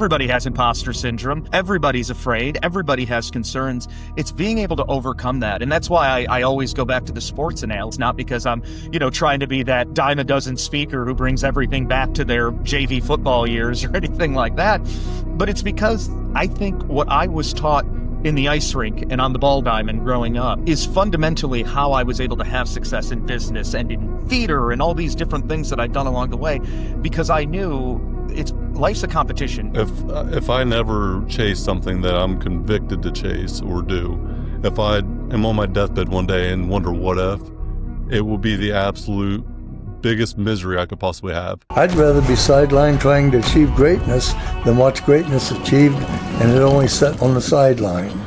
Everybody has imposter syndrome. Everybody's afraid. Everybody has concerns. It's being able to overcome that. And that's why I always go back to the sports analogy, not because I'm, trying to be that dime a dozen speaker who brings everything back to their JV football years or anything like that. But it's because I think what I was taught in the ice rink and on the ball diamond growing up is fundamentally how I was able to have success in business and in theater and all these different things that I'd done along the way, because I knew life's a competition. If I never chase something that I'm convicted to chase or do, if I am on my deathbed one day and wonder what if, it will be the absolute biggest misery I could possibly have. I'd rather be sidelined trying to achieve greatness than watch greatness achieved and it only set on the sideline.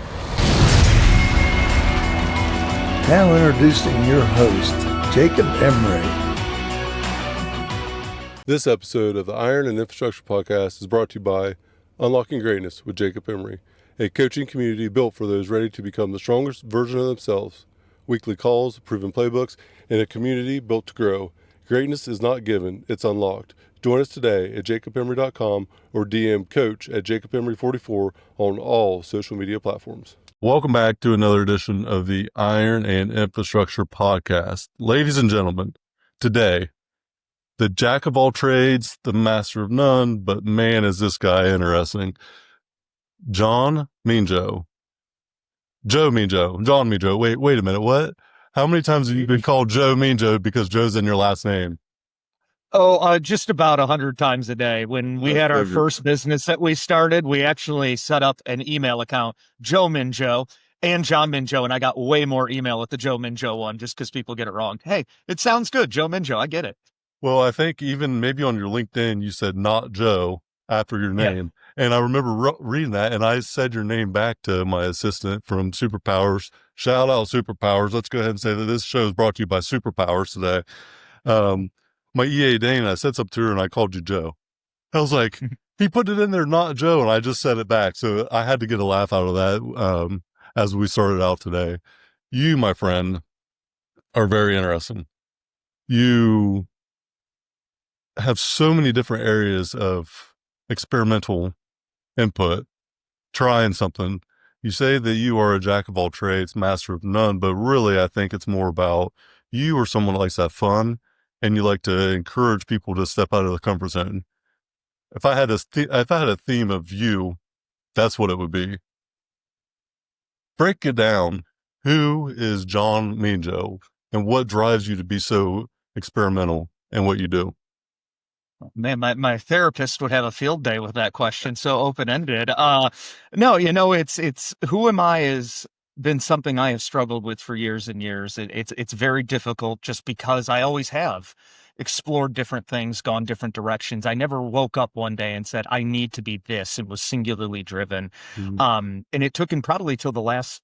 Now introducing your host, Jacob Emery. This episode of the Iron and Infrastructure Podcast is brought to you by Unlocking Greatness with Jacob Emery, a coaching community built for those ready to become the strongest version of themselves. Weekly calls, proven playbooks, and a community built to grow. Greatness is not given, it's unlocked. Join us today at jacobemery.com or DM coach at jacobemery44 on all social media platforms. Welcome back to another edition of the Iron and Infrastructure Podcast. Ladies and gentlemen, today, the jack of all trades, the master of none, but man, is this guy interesting. Jon Minjoe. Jon Minjoe. Wait a minute, what? How many times have you been called Joe Minjoe because Joe's in your last name? Just about 100 times a day. When we had our first business that we started, we actually set up an email account, Joe Minjoe and Jon Minjoe, and I got way more email at the Joe Minjoe one just because people get it wrong. Hey, it sounds good, Joe Minjoe, I get it. Well, I think even maybe on your LinkedIn, you said not Joe after your name. Yeah. And I remember reading that, and I said your name back to my assistant from Superpowers. Shout out Superpowers. Let's go ahead and say that this show is brought to you by Superpowers today. My EA Dane, I said something to her, and I called you Joe. I was like, he put it in there, not Joe, and I just said it back. So I had to get a laugh out of that as we started out today. You, my friend, are very interesting. You have so many different areas of experimental input, trying something. You say that you are a jack of all trades, master of none, but really I think it's more about you are someone that likes to have fun and you like to encourage people to step out of the comfort zone. If I had a theme of you, that's what it would be. Break it down. Who is Jon Minjoe and what drives you to be so experimental in what you do? Man, my therapist would have a field day with that question. So open-ended. No, it's who am I has been something I have struggled with for years and years. It's very difficult just because I always have explored different things, gone different directions. I never woke up one day and said, I need to be this, and was singularly driven. Mm-hmm. And it took probably till the last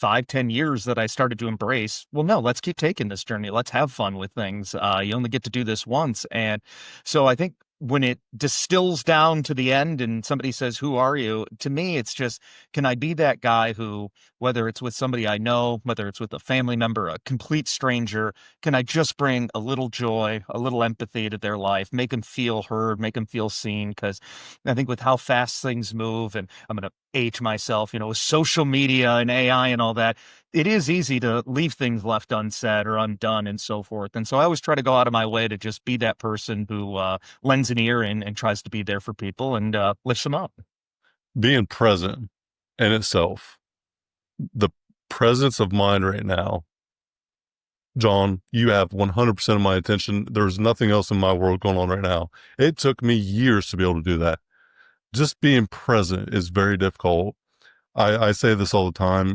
5-10 years that I started to embrace, well, no, let's keep taking this journey. Let's have fun with things. You only get to do this once. And so I think when it distills down to the end and somebody says, who are you? To me, it's just, can I be that guy who, whether it's with somebody I know, whether it's with a family member, a complete stranger, can I just bring a little joy, a little empathy to their life, make them feel heard, make them feel seen? Because I think with how fast things move, and I'm going to age myself, with social media and AI and all that, it is easy to leave things left unsaid or undone and so forth. And so I always try to go out of my way to just be that person who lends an ear and tries to be there for people and lifts them up. Being present in itself, the presence of mind right now, Jon, you have 100% of my attention. There's nothing else in my world going on right now. It took me years to be able to do that. Just being present is very difficult. I say this all the time,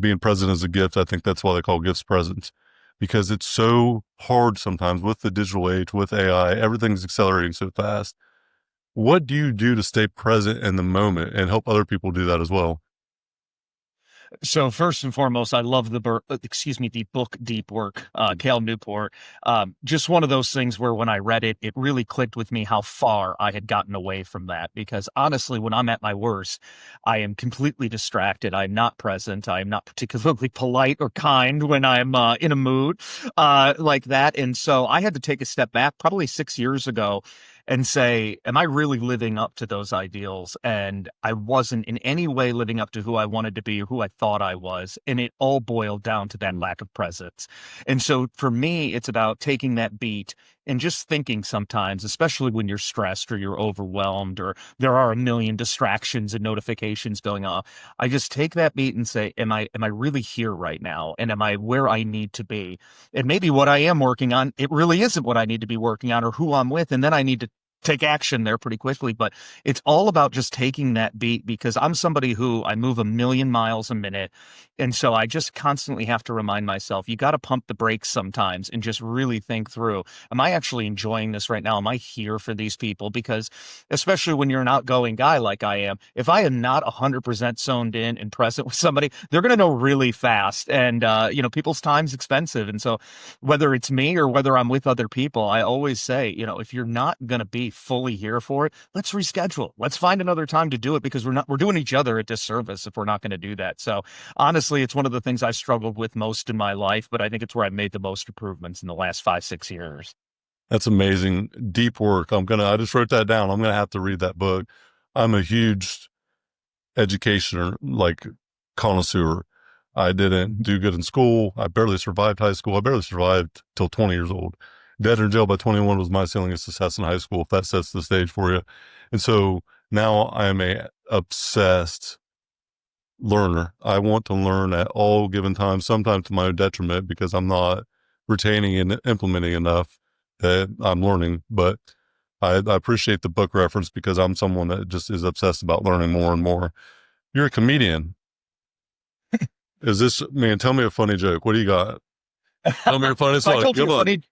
being present is a gift. I think that's why they call gifts presents, because it's so hard sometimes with the digital age, with AI, everything's accelerating so fast. What do you do to stay present in the moment and help other people do that as well? So first and foremost, I love the book Deep Work, Cal Newport. Just one of those things where when I read it, it really clicked with me how far I had gotten away from that. Because honestly, when I'm at my worst, I am completely distracted. I'm not present. I am not particularly polite or kind when I'm in a mood like that. And so I had to take a step back probably 6 years ago and say, am I really living up to those ideals? And I wasn't in any way living up to who I wanted to be or who I thought I was. And it all boiled down to that lack of presence. And so for me, it's about taking that beat and just thinking sometimes, especially when you're stressed or you're overwhelmed or there are a million distractions and notifications going on. I just take that beat and say, am I really here right now? And am I where I need to be? And maybe what I am working on, it really isn't what I need to be working on or who I'm with. And then I need to take action there pretty quickly. But it's all about just taking that beat, because I'm somebody who I move a million miles a minute. And so I just constantly have to remind myself, you got to pump the brakes sometimes and just really think through, am I actually enjoying this right now? Am I here for these people? Because especially when you're an outgoing guy like I am, if I am not 100% zoned in and present with somebody, they're going to know really fast. And, people's time's expensive. And so whether it's me or whether I'm with other people, I always say, if you're not going to be fully here for it, let's reschedule. Let's find another time to do it, because we're doing each other a disservice if we're not going to do that. So honestly, it's one of the things I've struggled with most in my life, but I think it's where I've made the most improvements in the last 5-6 years. That's amazing. Deep work. I just wrote that down. I'm going to have to read that book. I'm a huge educationer, like connoisseur. I didn't do good in school. I barely survived high school. I barely survived till 20 years old. Dead or in jail by 21 was my ceiling of success in high school, if that sets the stage for you. And so now I am a obsessed learner. I want to learn at all given times, sometimes to my own detriment, because I'm not retaining and implementing enough that I'm learning. But I appreciate the book reference, because I'm someone that just is obsessed about learning more and more. You're a comedian. Tell me a funny joke. What do you got? Tell me a funny joke. Come on.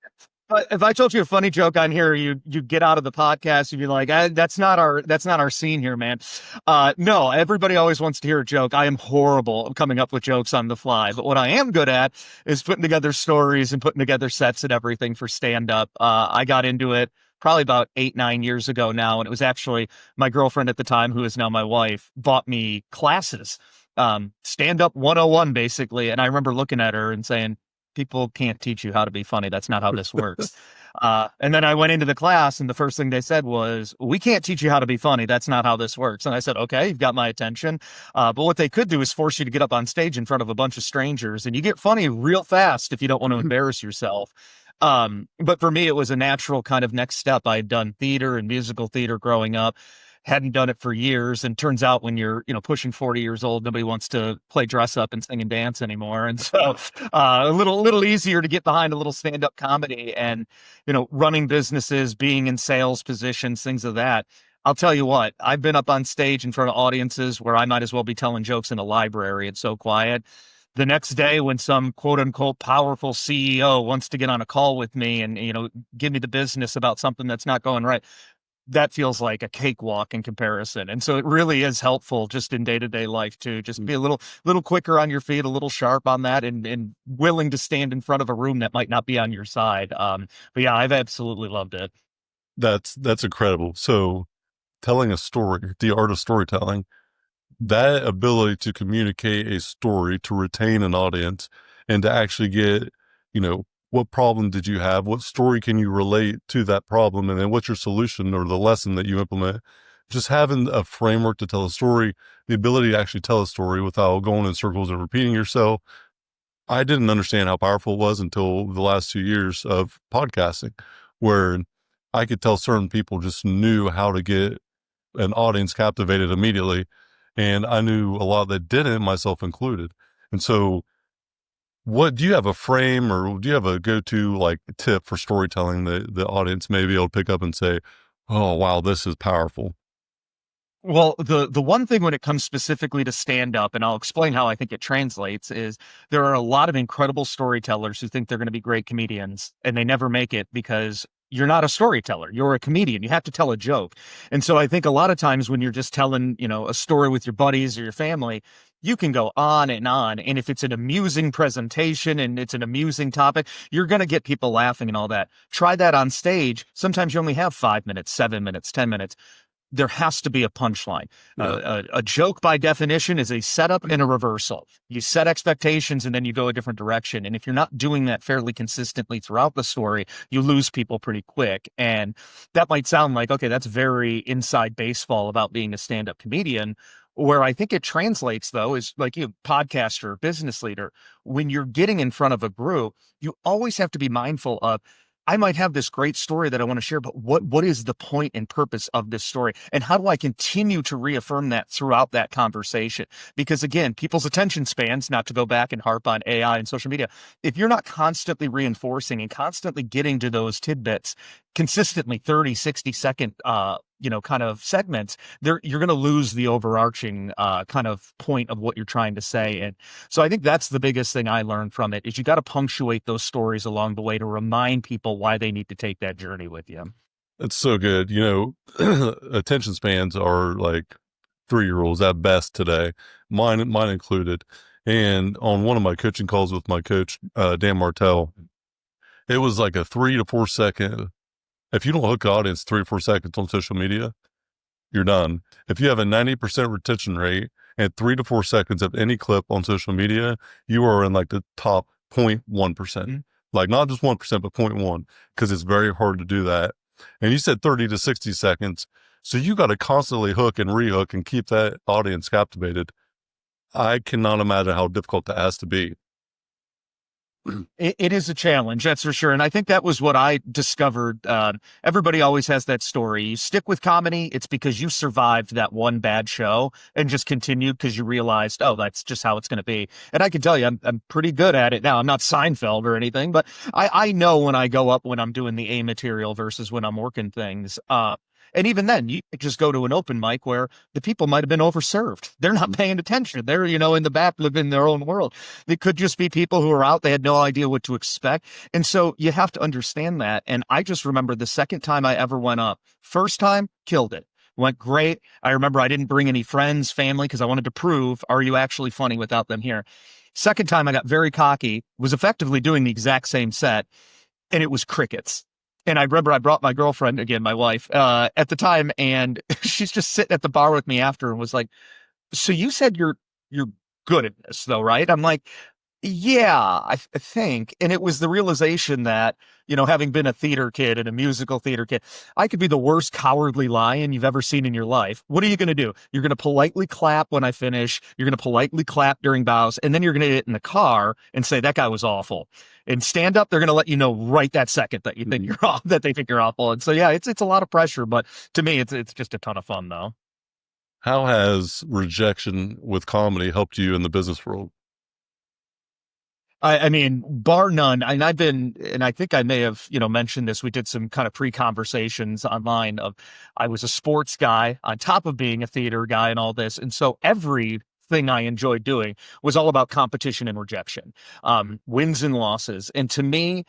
If I told you a funny joke on here, you get out of the podcast and you're like, that's not our scene here, man. No, everybody always wants to hear a joke. I am horrible at coming up with jokes on the fly, but what I am good at is putting together stories and putting together sets and everything for stand up. I got into it probably about 8-9 years ago now, and it was actually my girlfriend at the time, who is now my wife, bought me classes, stand up 101 basically. And I remember looking at her and saying, people can't teach you how to be funny. That's not how this works. And then I went into the class, and the first thing they said was, we can't teach you how to be funny. That's not how this works. And I said, okay, you've got my attention. But what they could do is force you to get up on stage in front of a bunch of strangers, and you get funny real fast if you don't want to embarrass yourself. But for me, it was a natural kind of next step. I had done theater and musical theater growing up, hadn't done it for years. And turns out when you're, pushing 40 years old, nobody wants to play dress up and sing and dance anymore. And so a little easier to get behind a little stand-up comedy and, running businesses, being in sales positions, things of that. I'll tell you what, I've been up on stage in front of audiences where I might as well be telling jokes in a library. It's so quiet. The next day, when some quote unquote powerful CEO wants to get on a call with me and, give me the business about something that's not going right, that feels like a cakewalk in comparison. And so it really is helpful just in day-to-day life to just be a little quicker on your feet, a little sharp on that, and willing to stand in front of a room that might not be on your side. But yeah, I've absolutely loved it. That's incredible. So telling a story, the art of storytelling, that ability to communicate a story, to retain an audience, and to actually get, what problem did you have? What story can you relate to that problem? And then what's your solution or the lesson that you implement? Just having a framework to tell a story, the ability to actually tell a story without going in circles and repeating yourself. I didn't understand how powerful it was until the last 2 years of podcasting, where I could tell certain people just knew how to get an audience captivated immediately. And I knew a lot that didn't, myself included. And so do you have a frame, or do you have a go-to tip for storytelling that the audience may be able to pick up and say, oh, wow, this is powerful? Well, the one thing when it comes specifically to stand up, and I'll explain how I think it translates, is there are a lot of incredible storytellers who think they're going to be great comedians, and they never make it because you're not a storyteller. You're a comedian. You have to tell a joke. And so I think a lot of times when you're just telling, a story with your buddies or your family, you can go on and on. And if it's an amusing presentation and it's an amusing topic, you're going to get people laughing and all that. Try that on stage. Sometimes you only have 5 minutes, 7 minutes, 10 minutes. there has to be a punchline. Yeah. A joke by definition is a setup and a reversal. You set expectations and then you go a different direction. And if you're not doing that fairly consistently throughout the story, you lose people pretty quick. And that might sound like, okay, that's very inside baseball about being a stand-up comedian. Where I think it translates, though, is like you, podcaster, business leader, when you're getting in front of a group, you always have to be mindful of, I might have this great story that I want to share, but what is the point and purpose of this story? And how do I continue to reaffirm that throughout that conversation? Because again, people's attention spans, not to go back and harp on AI and social media, if you're not constantly reinforcing and constantly getting to those tidbits consistently 30, 60-second, kind of segments, you're going to lose the overarching kind of point of what you're trying to say. And so I think that's the biggest thing I learned from it is you got to punctuate those stories along the way to remind people why they need to take that journey with you. It's so good. Attention spans are like 3-year-olds at best today, mine included. And on one of my coaching calls with my coach, Dan Martell, it was like a 3 to 4 second. If you don't hook the audience 3 or 4 seconds on social media, you're done. If you have a 90% retention rate and 3 to 4 seconds of any clip on social media, you are in like the top 0.1%. Mm-hmm. Like not just 1%, but 0.1, because it's very hard to do that. And you said 30 to 60 seconds. So you got to constantly hook and rehook and keep that audience captivated. I cannot imagine how difficult that has to be. It is a challenge, that's for sure. And I think that was what I discovered. Everybody always has that story. You stick with comedy, it's because you survived that one bad show and just continued because you realized, oh, that's just how it's going to be. And I can tell you, I'm pretty good at it now. I'm not Seinfeld or anything, but I know when I go up when I'm doing the A material versus when I'm working things. And even then, you just go to an open mic where the people might have been overserved. They're not paying attention. They're, in the back living their own world. They could just be people who are out. They had no idea what to expect. And so you have to understand that. And I just remember the second time I ever went up, first time, killed it. Went great. I remember I didn't bring any friends, family, because I wanted to prove, are you actually funny without them here? Second time, I got very cocky, was effectively doing the exact same set, and it was crickets. And I remember I brought my girlfriend, again, my wife, at the time, and she's just sitting at the bar with me after and was like, so you said you're good at this though, right? I'm like, yeah, I think. And it was the realization that, having been a theater kid and a musical theater kid, I could be the worst cowardly lion you've ever seen in your life. What are you going to do? You're going to politely clap when I finish. You're going to politely clap during bows. And then you're going to get in the car and say, that guy was awful. And stand up, they're going to let you know right that second that you think you're off, that they think you're awful. And so, yeah, it's a lot of pressure, but to me, it's just a ton of fun though. How has rejection with comedy helped you in the business world? I mean, bar none. And I think I may have, mentioned this. We did some kind of pre-conversations online of, I was a sports guy on top of being a theater guy and all this. And so everything I enjoyed doing was all about competition and rejection, wins and losses. And to me,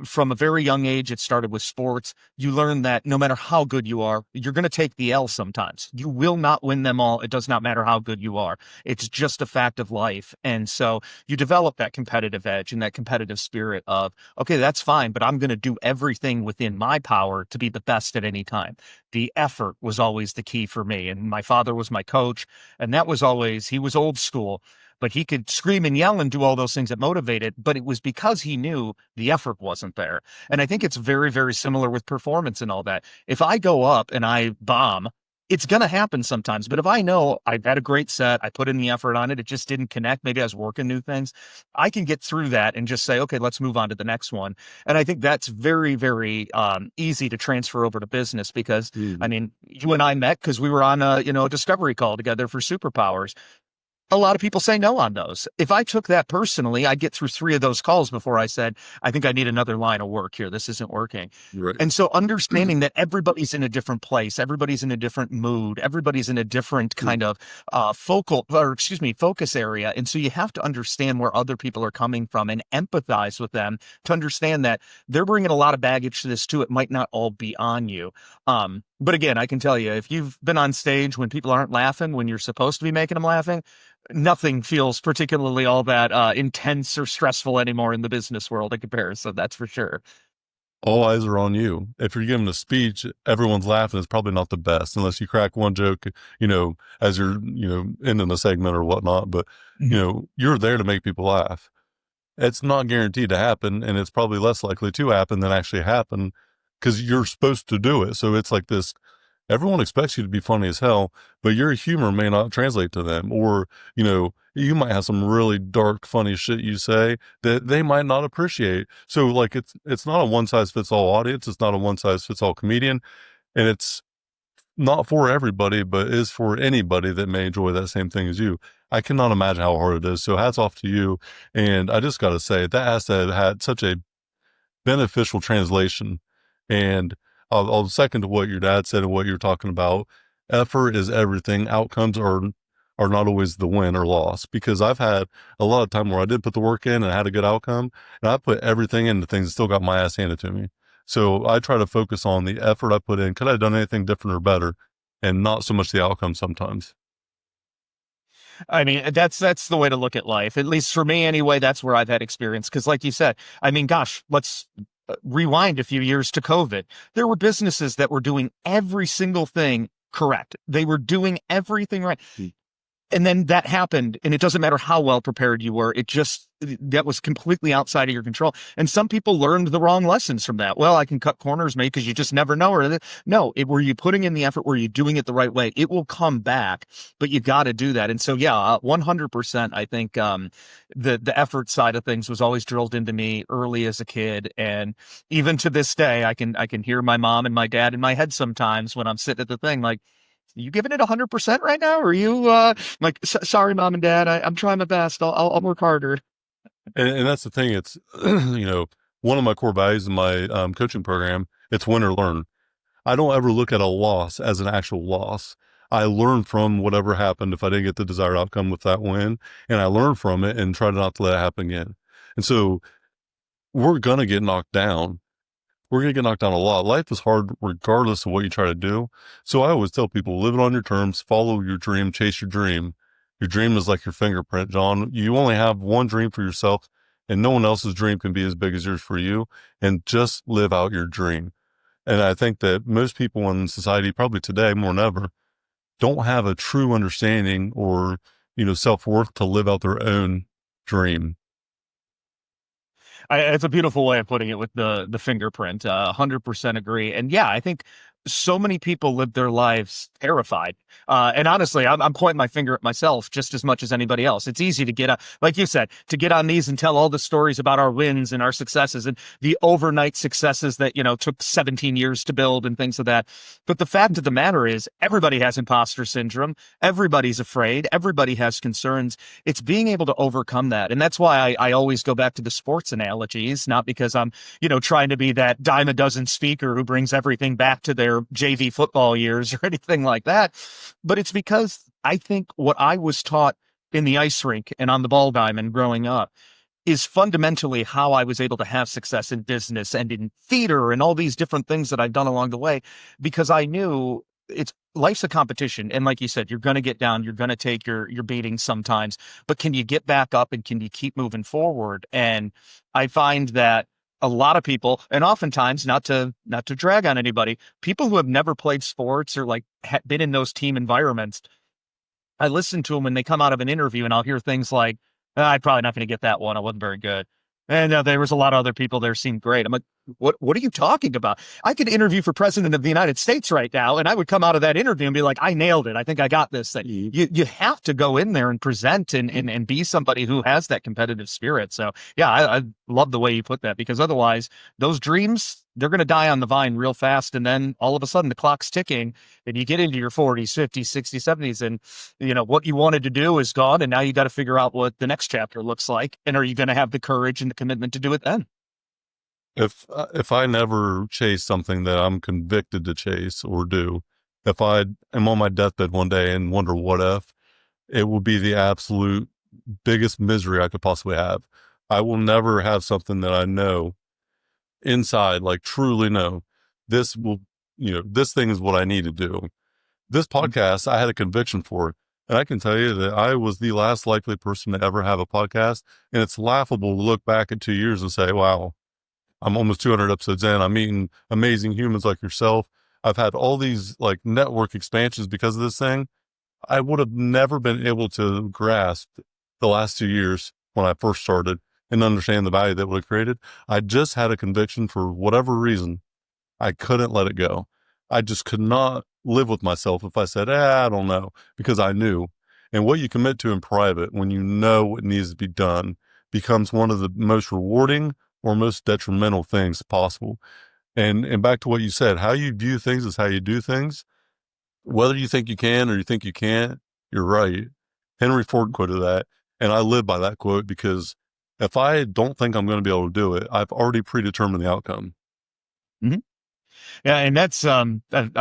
from a very young age, it started with sports. You learn that no matter how good you are, you're going to take the L sometimes. You will not win them all. It does not matter how good you are. It's just a fact of life. And so you develop that competitive edge and that competitive spirit of, okay, that's fine, but I'm going to do everything within my power to be the best at any time. The effort was always the key for me. And my father was my coach. And that was always, he was old school. But he could scream and yell and do all those things that motivated, but it was because he knew the effort wasn't there. And I think it's very, very similar with performance and all that. If I go up and I bomb, it's going to happen sometimes. But if I know I've had a great set, I put in the effort on it, it just didn't connect, maybe I was working new things, I can get through that and just say, okay, let's move on to the next one. And I think that's very, very easy to transfer over to business because, I mean, you and I met because we were on a discovery call together for Superpowers. A lot of people say no on those. If I took that personally, I'd get through 3 of those calls before I said, I think I need another line of work here. This isn't working. Right. And so understanding that everybody's in a different place, everybody's in a different mood, everybody's in a different kind of focus area. And so you have to understand where other people are coming from and empathize with them to understand that they're bringing a lot of baggage to this too. It might not all be on you. But again, I can tell you, if you've been on stage when people aren't laughing, when you're supposed to be making them laughing, nothing feels particularly all that intense or stressful anymore in the business world in comparison. That's for sure. All eyes are on you. If you're giving a speech, everyone's laughing. It's probably not the best unless you crack one joke, as you're, ending the segment or whatnot. But, Mhm. you're there to make people laugh. It's not guaranteed to happen, and it's probably less likely to happen than actually happen because you're supposed to do it. So it's like this, everyone expects you to be funny as hell, but your humor may not translate to them. Or, you might have some really dark, funny shit you say that they might not appreciate. So like it's not a one size fits all audience. It's not a one size fits all comedian. And it's not for everybody, but is for anybody that may enjoy that same thing as you. I cannot imagine how hard it is. So hats off to you. And I just got to say that has to have had such a beneficial translation. And I'll second to what your dad said and what you're talking about. Effort is everything. Outcomes are not always the win or loss, because I've had a lot of time where I did put the work in and I had a good outcome, and I put everything into things and still got my ass handed to me. So I try to focus on the effort I put in. Could I have done anything different or better? And not so much the outcome sometimes. I mean, that's the way to look at life. At least for me anyway, that's where I've had experience. Because like you said, I mean, gosh, let's rewind a few years to COVID. There were businesses that were doing every single thing correct. They were doing everything right. And then that happened, and it doesn't matter how well prepared you were. That was completely outside of your control. And some people learned the wrong lessons from that. Well, I can cut corners, mate, because you just never know. No, were you putting in the effort? Were you doing it the right way? It will come back, but you got to do that. And so, yeah, 100%. I think the effort side of things was always drilled into me early as a kid, and even to this day, I can hear my mom and my dad in my head sometimes when I'm sitting at the thing, like, you giving it 100% right now? Or are you like, sorry, mom and dad, I'm trying my best. I'll work harder. And that's the thing. It's, one of my core values in my coaching program, it's win or learn. I don't ever look at a loss as an actual loss. I learn from whatever happened if I didn't get the desired outcome with that win, and I learn from it and try not to let it happen again. And so we're going to get knocked down. We're going to get knocked down a lot. Life is hard regardless of what you try to do. So I always tell people, live it on your terms, follow your dream, chase your dream. Your dream is like your fingerprint, John. You only have one dream for yourself, and no one else's dream can be as big as yours for you. And just live out your dream. And I think that most people in society, probably today more than ever, don't have a true understanding or, self-worth to live out their own dream. It's a beautiful way of putting it with the fingerprint. 100% agree. And yeah, I think so many people live their lives terrified. And honestly, I'm pointing my finger at myself just as much as anybody else. It's easy to like you said, to get on these and tell all the stories about our wins and our successes and the overnight successes that, took 17 years to build and things of that. But the fact of the matter is, everybody has imposter syndrome. Everybody's afraid. Everybody has concerns. It's being able to overcome that. And that's why I always go back to the sports analogies, not because I'm, trying to be that dime a dozen speaker who brings everything back to their JV football years or anything like that. But it's because I think what I was taught in the ice rink and on the ball diamond growing up is fundamentally how I was able to have success in business and in theater and all these different things that I've done along the way, because I knew life's a competition. And like you said, you're going to get down, you're going to take your beatings sometimes, but can you get back up and can you keep moving forward? And I find that a lot of people, and oftentimes, not to drag on anybody, people who have never played sports or like been in those team environments, I listen to them when they come out of an interview and I'll hear things like, I'm probably not going to get that one. I wasn't very good. And there was a lot of other people there seemed great. I'm like, what are you talking about? I could interview for president of the United States right now, and I would come out of that interview and be like, I nailed it. I think I got this thing. You have to go in there and present and be somebody who has that competitive spirit. So yeah, I love the way you put that, because otherwise those dreams, they're going to die on the vine real fast. And then all of a sudden the clock's ticking and you get into your 40s, 50s, 60s, 70s, and what you wanted to do is gone. And now you got to figure out what the next chapter looks like. And are you going to have the courage and the commitment to do it then? If I never chase something that I'm convicted to chase or do, if I am on my deathbed one day and wonder what if, it will be the absolute biggest misery I could possibly have. I will never have something that I know inside, like truly know this will, this thing is what I need to do. This podcast, I had a conviction for it. And I can tell you that I was the last likely person to ever have a podcast. And it's laughable to look back at 2 years and say, wow, I'm almost 200 episodes in. I'm meeting amazing humans like yourself. I've had all these like network expansions because of this thing. I would have never been able to grasp the last 2 years when I first started and understand the value that would have created. I just had a conviction for whatever reason. I couldn't let it go. I just could not live with myself if I said, I don't know, because I knew. And what you commit to in private when you know what needs to be done becomes one of the most rewarding or most detrimental things possible. And back to what you said, how you view things is how you do things. Whether you think you can or you think you can't, you're right. Henry Ford quoted that. And I live by that quote because if I don't think I'm going to be able to do it, I've already predetermined the outcome. Mhm. Yeah, and that's I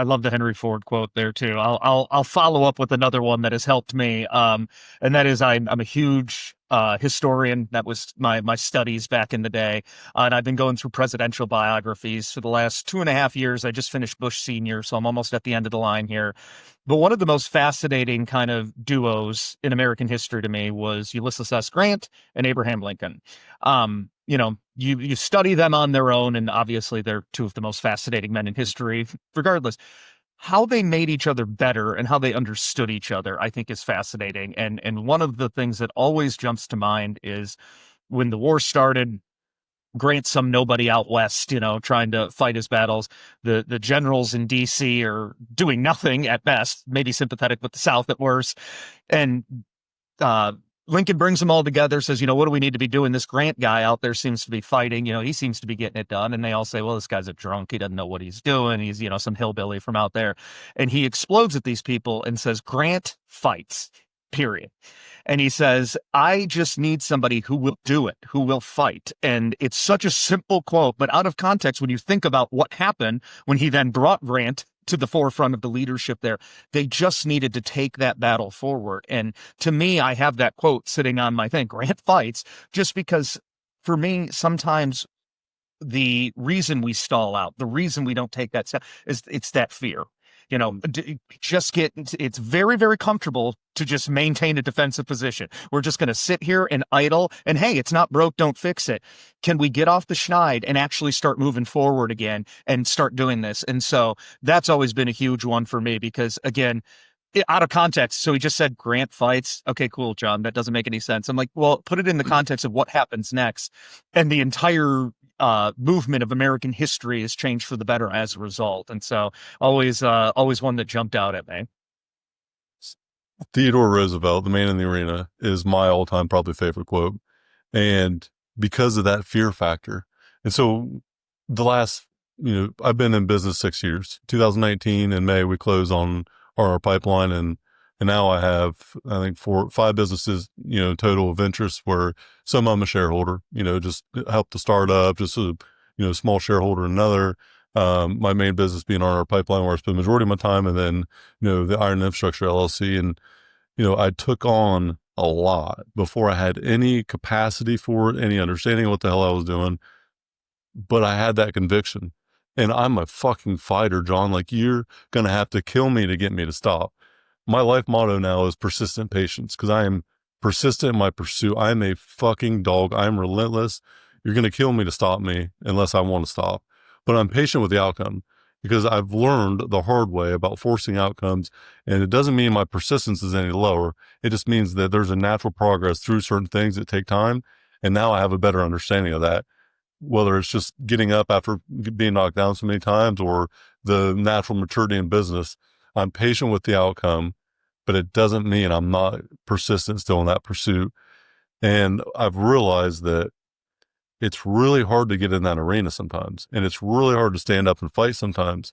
love the Henry Ford quote there too. I'll follow up with another one that has helped me. And that is I'm a huge historian. That was my studies back in the day. And I've been going through presidential biographies for the last 2.5 years. I just finished Bush Senior, so I'm almost at the end of the line here. But one of the most fascinating kind of duos in American history to me was Ulysses S. Grant and Abraham Lincoln. You study them on their own, and obviously they're two of the most fascinating men in history, regardless. How they made each other better and how they understood each other, I think is fascinating. And one of the things that always jumps to mind is when the war started, Grant's some nobody out west, trying to fight his battles. The generals in DC are doing nothing at best, maybe sympathetic with the South at worst. And uh, Lincoln brings them all together, says, what do we need to be doing? This Grant guy out there seems to be fighting, he seems to be getting it done. And they all say, well, this guy's a drunk. He doesn't know what he's doing. He's, some hillbilly from out there. And he explodes at these people and says, Grant fights, period. And he says, I just need somebody who will do it, who will fight. And it's such a simple quote, but out of context, when you think about what happened when he then brought Grant to the forefront of the leadership there, they just needed to take that battle forward. And to me, I have that quote sitting on my thing, Grant fights, just because for me, sometimes the reason we stall out, the reason we don't take that step is it's that fear. It's very, very comfortable to just maintain a defensive position. We're just going to sit here and idle and, hey, it's not broke, don't fix it. Can we get off the schneid and actually start moving forward again and start doing this? And so that's always been a huge one for me because, again, out of context. So he just said Grant fights. Okay, cool, John. That doesn't make any sense. I'm like, well, put it in the context of what happens next. And the entire movement of American history has changed for the better as a result. And so always one that jumped out at me. Theodore Roosevelt, the man in the arena, is my all-time probably favorite quote. And because of that fear factor. And so the last, I've been in business 6 years. 2019 in May, we closed on our pipeline. And now I have, I think, 5 businesses, total of interest where some I'm a shareholder, just help the startup, just a, small shareholder in another. My main business being on our pipeline where I spend the majority of my time, and then, the Iron Infrastructure LLC. And, I took on a lot before I had any capacity for it, any understanding of what the hell I was doing. But I had that conviction, and I'm a fucking fighter, John. Like, you're going to have to kill me to get me to stop. My life motto now is persistent patience, because I am persistent in my pursuit. I am a fucking dog. I am relentless. You're going to kill me to stop me unless I want to stop. But I'm patient with the outcome because I've learned the hard way about forcing outcomes. And it doesn't mean my persistence is any lower. It just means that there's a natural progress through certain things that take time. And now I have a better understanding of that, whether it's just getting up after being knocked down so many times or the natural maturity in business. I'm patient with the outcome, but it doesn't mean I'm not persistent still in that pursuit. And I've realized that it's really hard to get in that arena sometimes. And it's really hard to stand up and fight sometimes.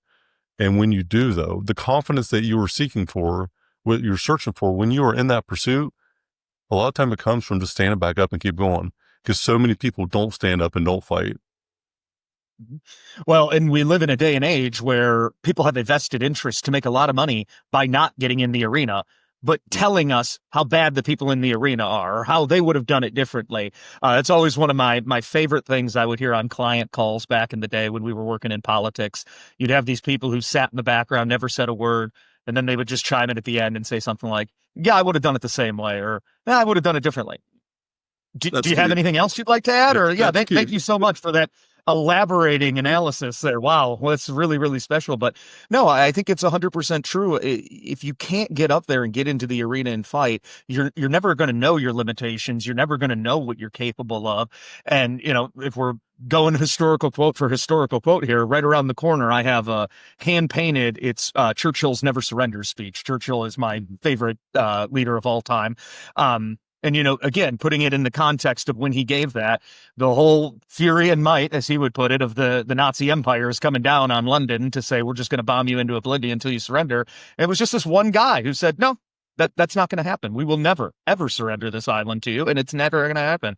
And when you do, though, the confidence that you were seeking for, what you're searching for, when you are in that pursuit, a lot of time it comes from just standing back up and keep going. Because so many people don't stand up and don't fight. Well, and we live in a day and age where people have a vested interest to make a lot of money by not getting in the arena, but telling us how bad the people in the arena are or how they would have done it differently. It's always one of my favorite things I would hear on client calls back in the day when we were working in politics. You'd have these people who sat in the background, never said a word, and then they would just chime in at the end and say something like, yeah, I would have done it the same way, or I would have done it differently. Do you have anything else you'd like to add? Or thank you so much for that elaborating analysis there. Wow, well, that's really, really special. But no, I think it's 100% true. If you can't get up there and get into the arena and fight, you're never going to know your limitations. You're never going to know what you're capable of. And if we're going historical quote for historical quote here, right around the corner, I have a hand painted. It's Churchill's "Never Surrender" speech. Churchill is my favorite leader of all time. And, again, putting it in the context of when he gave that, the whole fury and might, as he would put it, of the Nazi Empire is coming down on London to say, we're just going to bomb you into oblivion until you surrender. And it was just this one guy who said, no, that's not going to happen. We will never, ever surrender this island to you, and it's never going to happen.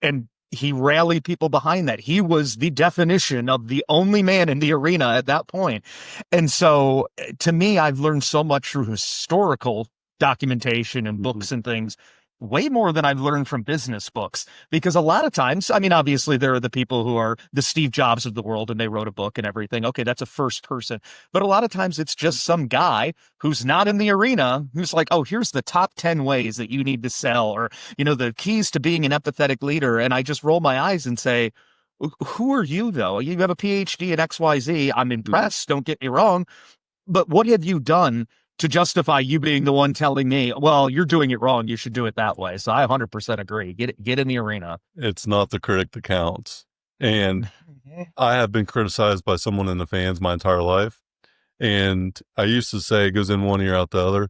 And he rallied people behind that. He was the definition of the only man in the arena at that point. And so, to me, I've learned so much through historical documentation and books and things, way more than I've learned from business books, because a lot of times, I mean, obviously there are the people who are the Steve Jobs of the world and they wrote a book and everything. Okay, that's a first person. But a lot of times it's just some guy who's not in the arena who's like, oh, here's the top 10 ways that you need to sell, or, the keys to being an empathetic leader. And I just roll my eyes and say, who are you though? You have a PhD at XYZ. I'm impressed. Don't get me wrong. But what have you done to justify you being the one telling me, well, you're doing it wrong, you should do it that way? So I 100% agree. Get in the arena. It's not the critic that counts. And I have been criticized by someone in the fans my entire life. And I used to say it goes in one ear, out the other.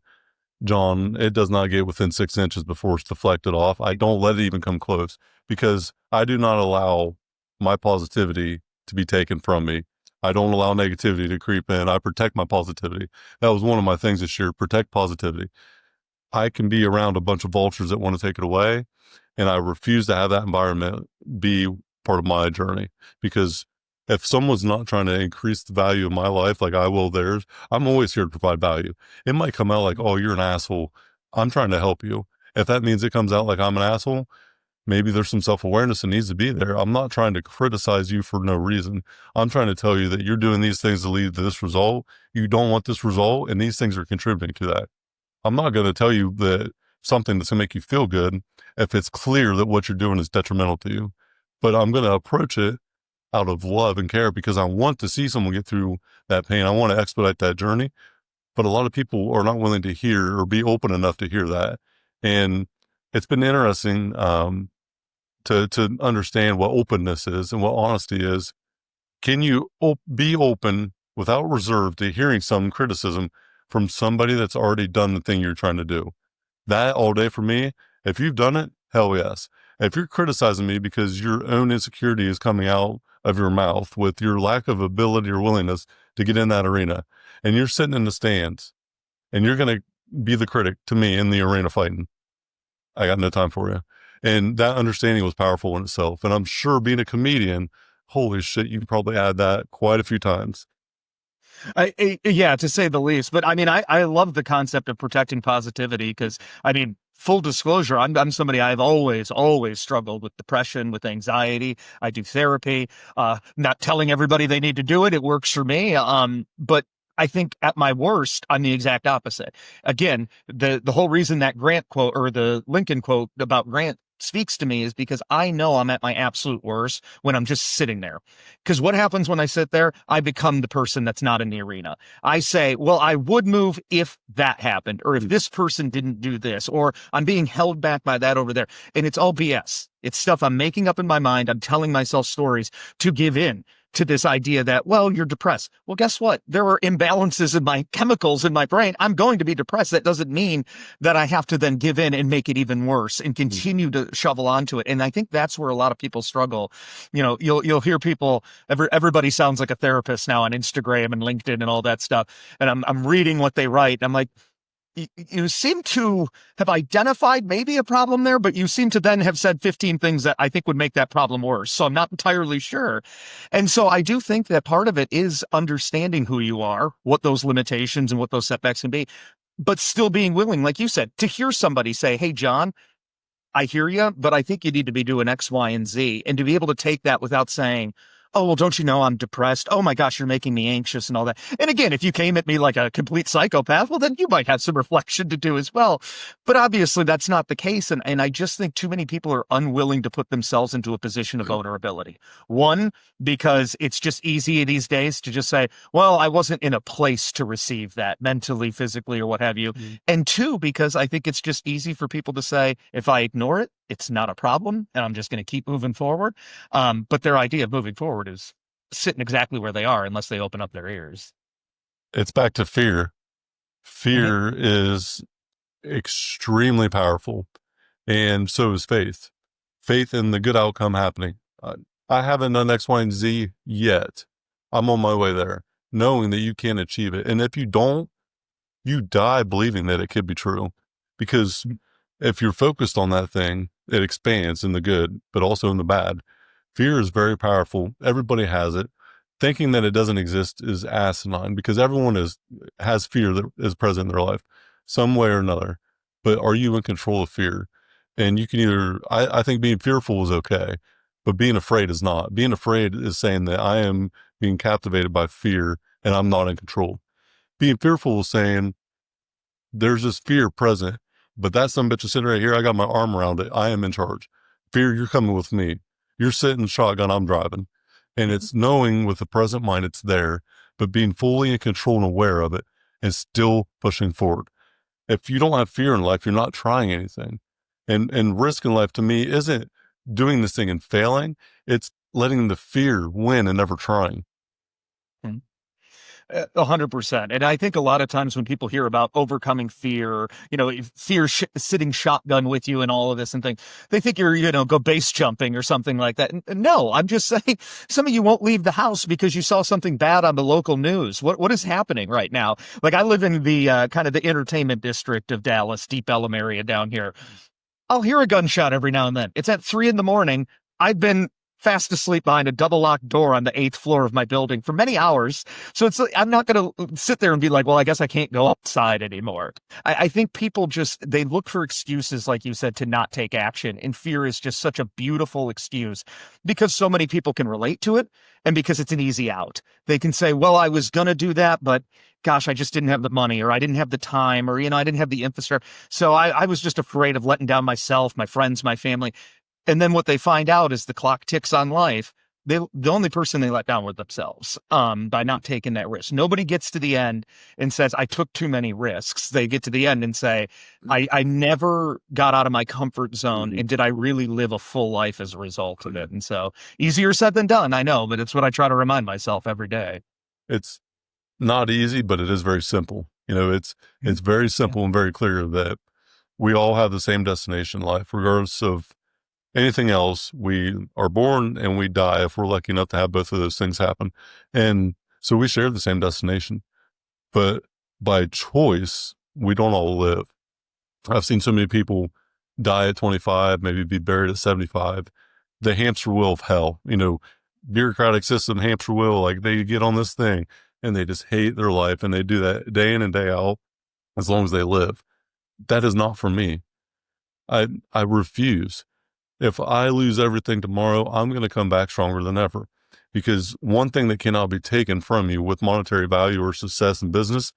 John, it does not get within 6 inches before it's deflected off. I don't let it even come close, because I do not allow my positivity to be taken from me. I don't allow negativity to creep in. I protect my positivity. That was one of my things this year, protect positivity. I can be around a bunch of vultures that want to take it away, and I refuse to have that environment be part of my journey. Because if someone's not trying to increase the value of my life like I will theirs, I'm always here to provide value. It might come out like, oh, you're an asshole. I'm trying to help you. If that means it comes out like I'm an asshole, maybe there's some self-awareness that needs to be there. I'm not trying to criticize you for no reason. I'm trying to tell you that you're doing these things to lead to this result. You don't want this result, and these things are contributing to that. I'm not going to tell you that something that's going to make you feel good if it's clear that what you're doing is detrimental to you. But I'm going to approach it out of love and care, because I want to see someone get through that pain. I want to expedite that journey. But a lot of people are not willing to hear or be open enough to hear that. And it's been interesting to understand what openness is and what honesty is. Can you be open without reserve to hearing some criticism from somebody that's already done the thing you're trying to do? That all day for me. If you've done it, hell yes. If you're criticizing me because your own insecurity is coming out of your mouth with your lack of ability or willingness to get in that arena, and you're sitting in the stands and you're going to be the critic to me in the arena fighting, I got no time for you. And that understanding was powerful in itself. And I'm sure being a comedian, holy shit, you can probably add that quite a few times. Yeah, to say the least. But I mean, I love the concept of protecting positivity, because I mean, full disclosure, I'm somebody, I've always struggled with depression, with anxiety. I do therapy, not telling everybody they need to do it. It works for me. But I think at my worst, I'm the exact opposite. Again, the whole reason that Grant quote, or the Lincoln quote about Grant, speaks to me is because I know I'm at my absolute worst when I'm just sitting there. Because what happens when I sit there? I become the person that's not in the arena. I say, well, I would move if that happened, or if this person didn't do this, or I'm being held back by that over there. And it's all BS. It's stuff I'm making up in my mind. I'm telling myself stories to give in to this idea that, well, you're depressed. Well, guess what? There are imbalances in my chemicals in my brain. I'm going to be depressed. That doesn't mean that I have to then give in and make it even worse and continue to shovel onto it. And I think that's where a lot of people struggle. You'll hear people, everybody sounds like a therapist now on Instagram and LinkedIn and all that stuff. And I'm reading what they write. And I'm like, you seem to have identified maybe a problem there, but you seem to then have said 15 things that I think would make that problem worse. So I'm not entirely sure. And so I do think that part of it is understanding who you are, what those limitations and what those setbacks can be, but still being willing, like you said, to hear somebody say, hey, John, I hear you, but I think you need to be doing X, Y, and Z. And to be able to take that without saying, oh, well, don't you know I'm depressed? Oh my gosh, you're making me anxious and all that. And again, if you came at me like a complete psychopath, well, then you might have some reflection to do as well. But obviously that's not the case. And I just think too many people are unwilling to put themselves into a position of vulnerability. One, because it's just easy these days to just say, well, I wasn't in a place to receive that mentally, physically, or what have you. And two, because I think it's just easy for people to say, if I ignore it, it's not a problem and I'm just going to keep moving forward. But their idea of moving forward is sitting exactly where they are unless they open up their ears. It's back to fear. Mm-hmm. Fear is extremely powerful, and so is faith. Faith in the good outcome happening. I haven't done X, Y, and Z yet. I'm on my way there, knowing that you can achieve it. And if you don't, you die believing that it could be true. Because if you're focused on that thing, it expands in the good, but also in the bad. Fear is very powerful. Everybody has it. Thinking that it doesn't exist is asinine because everyone has fear that is present in their life some way or another. But are you in control of fear? And you can either, I think being fearful is okay, but being afraid is not. Being afraid is saying that I am being captivated by fear and I'm not in control. Being fearful is saying there's this fear present, but that some bitch is sitting right here. I got my arm around it. I am in charge. Fear, you're coming with me. You're sitting shotgun, I'm driving. And it's knowing with the present mind it's there, but being fully in control and aware of it and still pushing forward. If you don't have fear in life, you're not trying anything. And risk in life to me isn't doing this thing and failing. It's letting the fear win and never trying. 100%. And I think a lot of times when people hear about overcoming fear, fear sitting shotgun with you and all of this and things, they think you're, go base jumping or something like that. And no, I'm just saying some of you won't leave the house because you saw something bad on the local news. What is happening right now? Like I live in the kind of the entertainment district of Dallas, Deep Ellum area down here. I'll hear a gunshot every now and then. It's at 3 a.m. I've been fast asleep behind a double locked door on the 8th floor of my building for many hours. So it's like, I'm not going to sit there and be like, well, I guess I can't go outside anymore. I think people they look for excuses, like you said, to not take action. And fear is just such a beautiful excuse because so many people can relate to it and because it's an easy out. They can say, well, I was going to do that, but gosh, I just didn't have the money or I didn't have the time or, I didn't have the infrastructure. So I was just afraid of letting down myself, my friends, my family. And then what they find out is the clock ticks on life. The only person they let down were themselves by not taking that risk. Nobody gets to the end and says, I took too many risks. They get to the end and say, I never got out of my comfort zone. And did I really live a full life as a result of it? And so easier said than done, I know, but it's what I try to remind myself every day. It's not easy, but it is very simple. It's very simple and very clear that we all have the same destination in life, regardless of anything else. We are born and we die if we're lucky enough to have both of those things happen. And so we share the same destination, but by choice, we don't all live. I've seen so many people die at 25, maybe be buried at 75. The hamster wheel of hell, bureaucratic system, hamster wheel, like they get on this thing and they just hate their life and they do that day in and day out as long as they live. That is not for me. I refuse. If I lose everything tomorrow, I'm going to come back stronger than ever, because one thing that cannot be taken from you with monetary value or success in business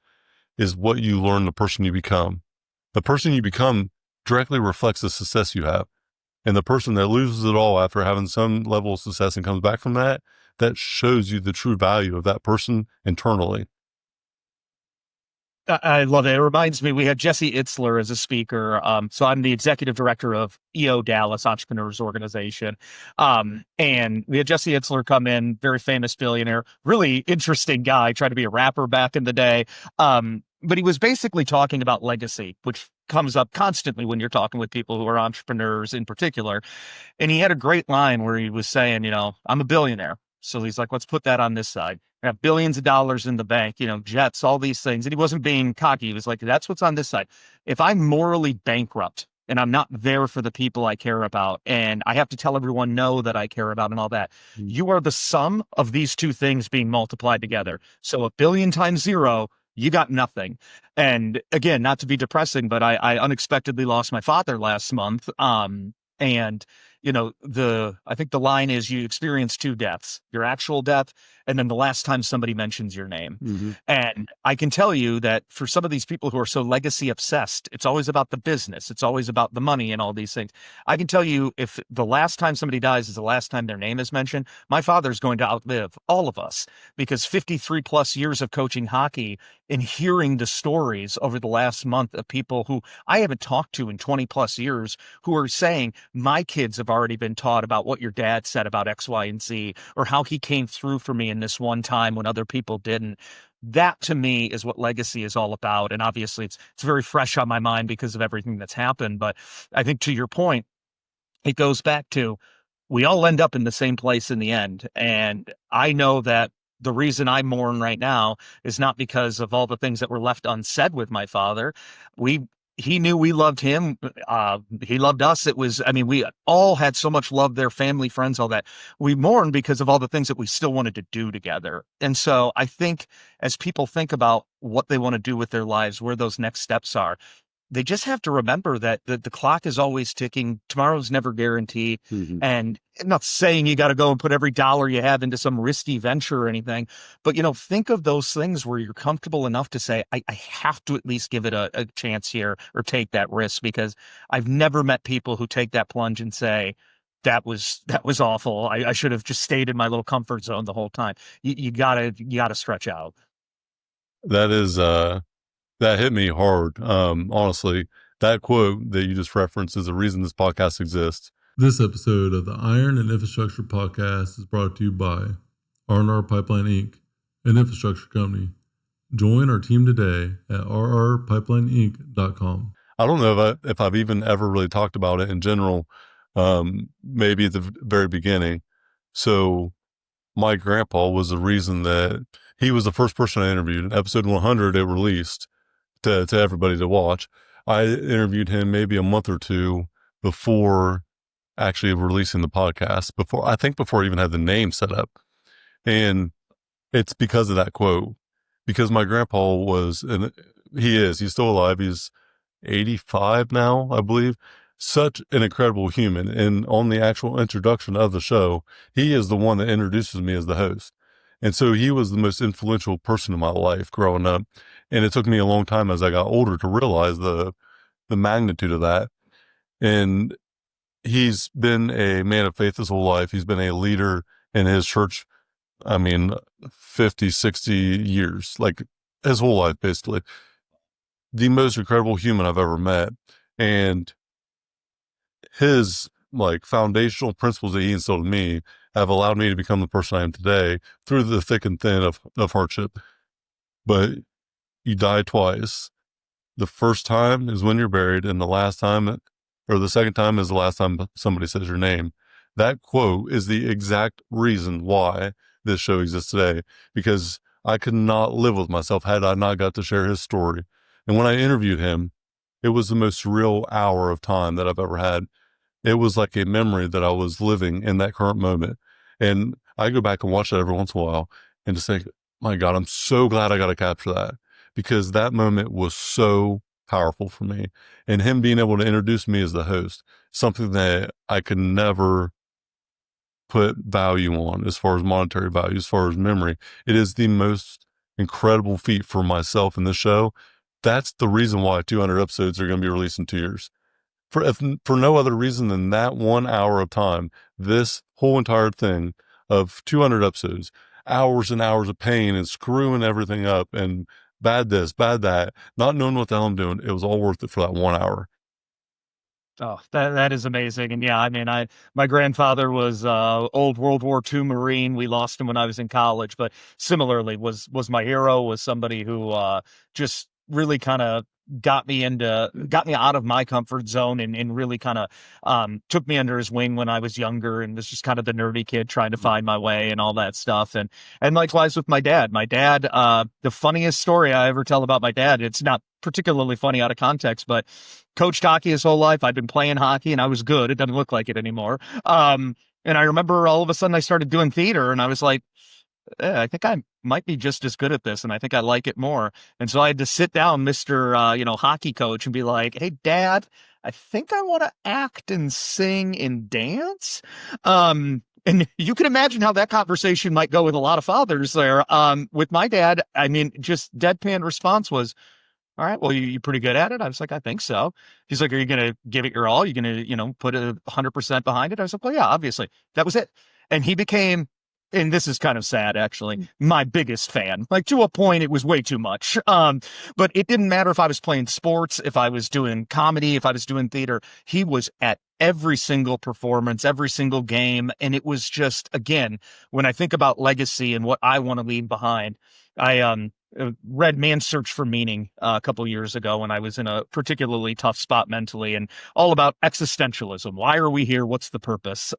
is what you learn, the person you become. The person you become directly reflects the success you have. And the person that loses it all after having some level of success and comes back from that shows you the true value of that person internally. I love it. It reminds me, we had Jesse Itzler as a speaker. So I'm the executive director of EO Dallas Entrepreneurs Organization. And we had Jesse Itzler come in, very famous billionaire, really interesting guy, tried to be a rapper back in the day. But he was basically talking about legacy, which comes up constantly when you're talking with people who are entrepreneurs in particular. And he had a great line where he was saying, I'm a billionaire. So he's like, let's put that on this side. I have billions of dollars in the bank, jets, all these things. And he wasn't being cocky. He was like, that's what's on this side. If I'm morally bankrupt and I'm not there for the people I care about, and I have to tell everyone no that I care about and all that, you are the sum of these two things being multiplied together. So 1 billion times 0, you got nothing. And again, not to be depressing, but I unexpectedly lost my father last month. And I think the line is you experience two deaths, your actual death, and then the last time somebody mentions your name. Mm-hmm. And I can tell you that for some of these people who are so legacy obsessed, it's always about the business. It's always about the money and all these things. I can tell you if the last time somebody dies is the last time their name is mentioned, my father's going to outlive all of us because 53 plus years of coaching hockey and hearing the stories over the last month of people who I haven't talked to in 20 plus years who are saying, my kids have already been taught about what your dad said about X, Y, and Z, or how he came through for me in this one time when other people didn't. That to me is what legacy is all about. And obviously it's very fresh on my mind because of everything that's happened. But I think to your point, it goes back to we all end up in the same place in the end. And I know that the reason I mourn right now is not because of all the things that were left unsaid with my father. He knew we loved him. He loved us. We all had so much love, their family, friends, all that. We mourn because of all the things that we still wanted to do together. And so I think as people think about what they want to do with their lives, where those next steps are, they just have to remember that the clock is always ticking. Tomorrow's never guaranteed. Mm-hmm. And I'm not saying you got to go and put every dollar you have into some risky venture or anything, but, think of those things where you're comfortable enough to say, I have to at least give it a chance here or take that risk, because I've never met people who take that plunge and say, that was awful. I should have just stayed in my little comfort zone the whole time. You gotta stretch out. That is, that hit me hard. Honestly, that quote that you just referenced is the reason this podcast exists. This episode of the Iron and Infrastructure Podcast is brought to you by R&R Pipeline Inc., an infrastructure company. Join our team today at rrpipelineinc.com. I don't know if I've even ever really talked about it in general, maybe at the very beginning. So my grandpa was the reason that he was the first person I interviewed. In episode 100, it released to everybody to watch. I interviewed him maybe a month or two before actually releasing the podcast, before I even had the name set up. And it's because of that quote, because my grandpa he's still alive. He's 85 now, I believe. Such an incredible human. And on the actual introduction of the show, he is the one that introduces me as the host. And so he was the most influential person in my life growing up. And it took me a long time as I got older to realize the magnitude of that. And he's been a man of faith his whole life. He's been a leader in his church, 50, 60 years, like his whole life, basically. The most incredible human I've ever met. And his foundational principles that he instilled in me have allowed me to become the person I am today through the thick and thin of hardship. But you die twice. The first time is when you're buried, and the second time is the last time somebody says your name. That quote is the exact reason why this show exists today, because I could not live with myself had I not got to share his story. And when I interviewed him, it was the most surreal hour of time that I've ever had. It was like a memory that I was living in that current moment. And I go back and watch that every once in a while and just think, my God, I'm so glad I got to capture that, because that moment was so powerful for me. And him being able to introduce me as the host, something that I could never put value on as far as monetary value, as far as memory. It is the most incredible feat for myself in this show. That's the reason why 200 episodes are going to be released in 2 years. For no other reason than that 1 hour of time, this whole entire thing of 200 episodes, hours and hours of pain and screwing everything up and bad this, bad that, not knowing what the hell I'm doing, it was all worth it for that 1 hour. Oh, that is amazing. And yeah, my grandfather was old World War II Marine. We lost him when I was in college, but similarly was my hero, was somebody who just really kind of got me out of my comfort zone and really kind of took me under his wing when I was younger, and was just kind of the nerdy kid trying to find my way and all that stuff. And likewise with my dad. The funniest story I ever tell about my dad, it's not particularly funny out of context, but coached hockey his whole life. I'd been playing hockey and I was good. It doesn't look like it anymore. And I remember all of a sudden I started doing theater and I was like, I think I might be just as good at this, and I think I like it more. And so I had to sit down, Mr. Hockey coach, and be like, "Hey, Dad, I think I want to act and sing and dance. And you can imagine how that conversation might go with a lot of fathers there. With my dad, I mean, just deadpan response was, all right, well, you pretty good at it. I was like, I think so. He's like, are you going to give it your all? You going to, put 100% behind it? I was like, well, yeah, obviously. That was it. And he became, and this is kind of sad, actually, my biggest fan. Like, to a point, it was way too much. But it didn't matter if I was playing sports, if I was doing comedy, if I was doing theater. He was at every single performance, every single game. And it was just, again, when I think about legacy and what I want to leave behind, I read Man's Search for Meaning a couple years ago when I was in a particularly tough spot mentally, and all about existentialism. Why are we here? What's the purpose?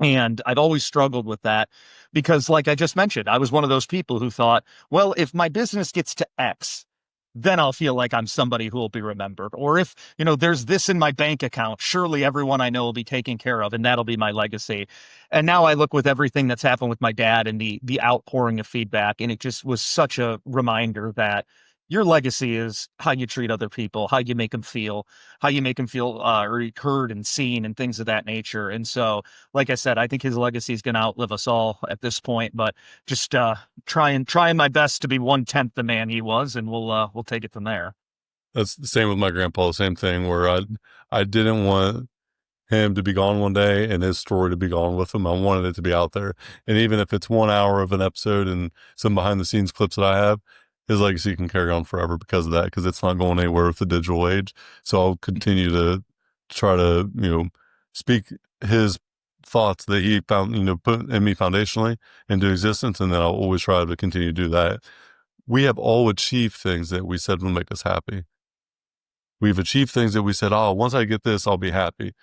And I've always struggled with that because, like I just mentioned, I was one of those people who thought, well, if my business gets to X, then I'll feel like I'm somebody who will be remembered. Or if, there's this in my bank account, surely everyone I know will be taken care of, and that'll be my legacy. And now I look with everything that's happened with my dad and the outpouring of feedback, and it just was such a reminder that your legacy is how you treat other people, how you make them feel, heard and seen, and things of that nature. And so, like I said, I think his legacy is going to outlive us all at this point. But just trying my best to be 1/10 the man he was, and we'll take it from there. That's the same with my grandpa. The same thing where I didn't want him to be gone one day and his story to be gone with him. I wanted it to be out there. And even if it's 1 hour of an episode and some behind the scenes clips that I have, his legacy can carry on forever because of that, because it's not going anywhere with the digital age. So I'll continue to try to, speak his thoughts that he found, put in me foundationally into existence. And then I'll always try to continue to do that. We have all achieved things that we said would make us happy. We've achieved things that we said, oh, once I get this, I'll be happy.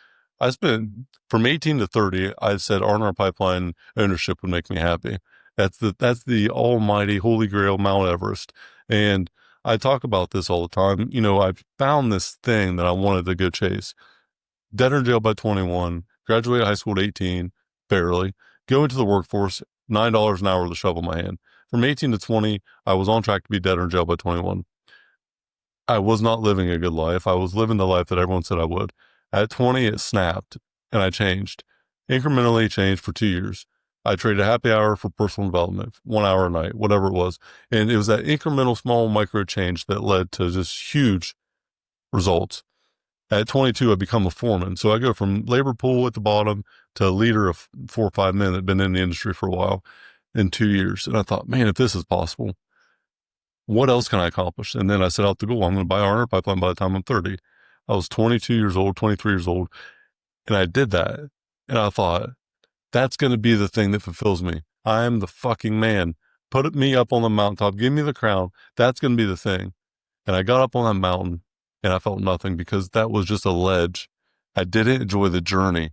I spent from 18 to 30, I said R&R Pipeline ownership would make me happy. That's the almighty holy grail, Mount Everest. And I talk about this all the time. I've found this thing that I wanted to go chase. Dead in jail by 21, graduated high school at 18, barely, go into the workforce, $9 an hour with a shovel in my hand. From 18 to 20, I was on track to be dead in jail by 21. I was not living a good life. I was living the life that everyone said I would. At 20, it snapped, and I changed. Incrementally changed for 2 years. I traded a happy hour for personal development, 1 hour a night, whatever it was. And it was that incremental, small micro change that led to just huge results. At 22, I become a foreman. So I go from labor pool at the bottom to a leader of 4 or 5 men that have been in the industry for a while in 2 years. And I thought, man, if this is possible, what else can I accomplish? And then I set out the goal. I'm going to buy R&R Pipeline by the time I'm 30. I was 22 years old, 23 years old. And I did that. And I thought, that's going to be the thing that fulfills me. I am the fucking man. Put me up on the mountaintop. Give me the crown. That's going to be the thing. And I got up on that mountain and I felt nothing because that was just a ledge. I didn't enjoy the journey.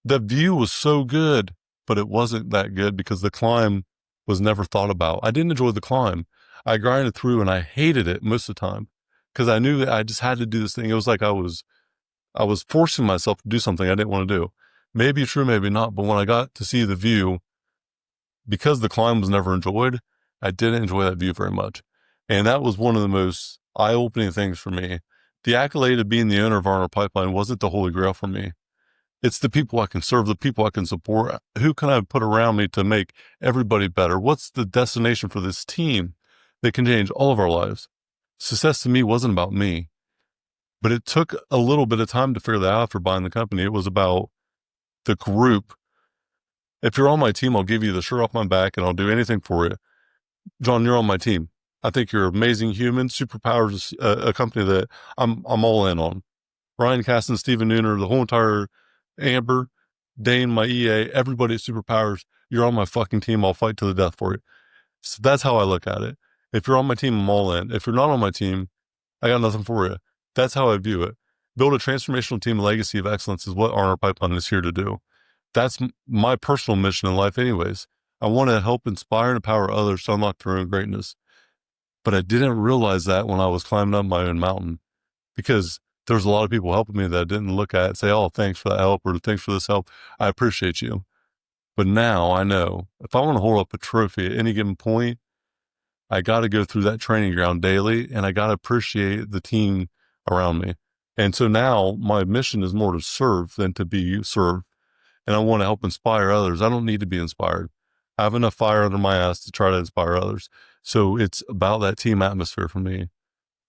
The view was so good, but it wasn't that good because the climb was never thought about. I didn't enjoy the climb. I grinded through and I hated it most of the time because I knew that I just had to do this thing. It was like I was forcing myself to do something I didn't want to do. Maybe true, maybe not. But when I got to see the view, because the climb was never enjoyed, I didn't enjoy that view very much. And that was one of the most eye-opening things for me. The accolade of being the owner of R&R Pipeline wasn't the holy grail for me. It's the people I can serve, the people I can support. Who can I put around me to make everybody better? What's the destination for this team that can change all of our lives? Success to me wasn't about me. But it took a little bit of time to figure that out after buying the company. It was about the group. If you're on my team, I'll give you the shirt off my back and I'll do anything for you. Jon, you're on my team. I think you're an amazing human. Superpowers is a company that I'm all in on. Ryan Caston, Stephen Nooner, the whole entire Amber, Dane, my EA, everybody at Superpowers, you're on my fucking team. I'll fight to the death for you. So that's how I look at it. If you're on my team, I'm all in. If you're not on my team, I got nothing for you. That's how I view it. Build a transformational team legacy of excellence is what R&R Pipeline is here to do. That's my personal mission in life anyways. I want to help inspire and empower others to unlock their own greatness. But I didn't realize that when I was climbing up my own mountain because there was a lot of people helping me that I didn't look at and say, oh, thanks for that help or thanks for this help. I appreciate you. But now I know if I want to hold up a trophy at any given point, I got to go through that training ground daily and I got to appreciate the team around me. And so now my mission is more to serve than to be served. And I want to help inspire others. I don't need to be inspired. I have enough fire under my ass to try to inspire others. So it's about that team atmosphere for me.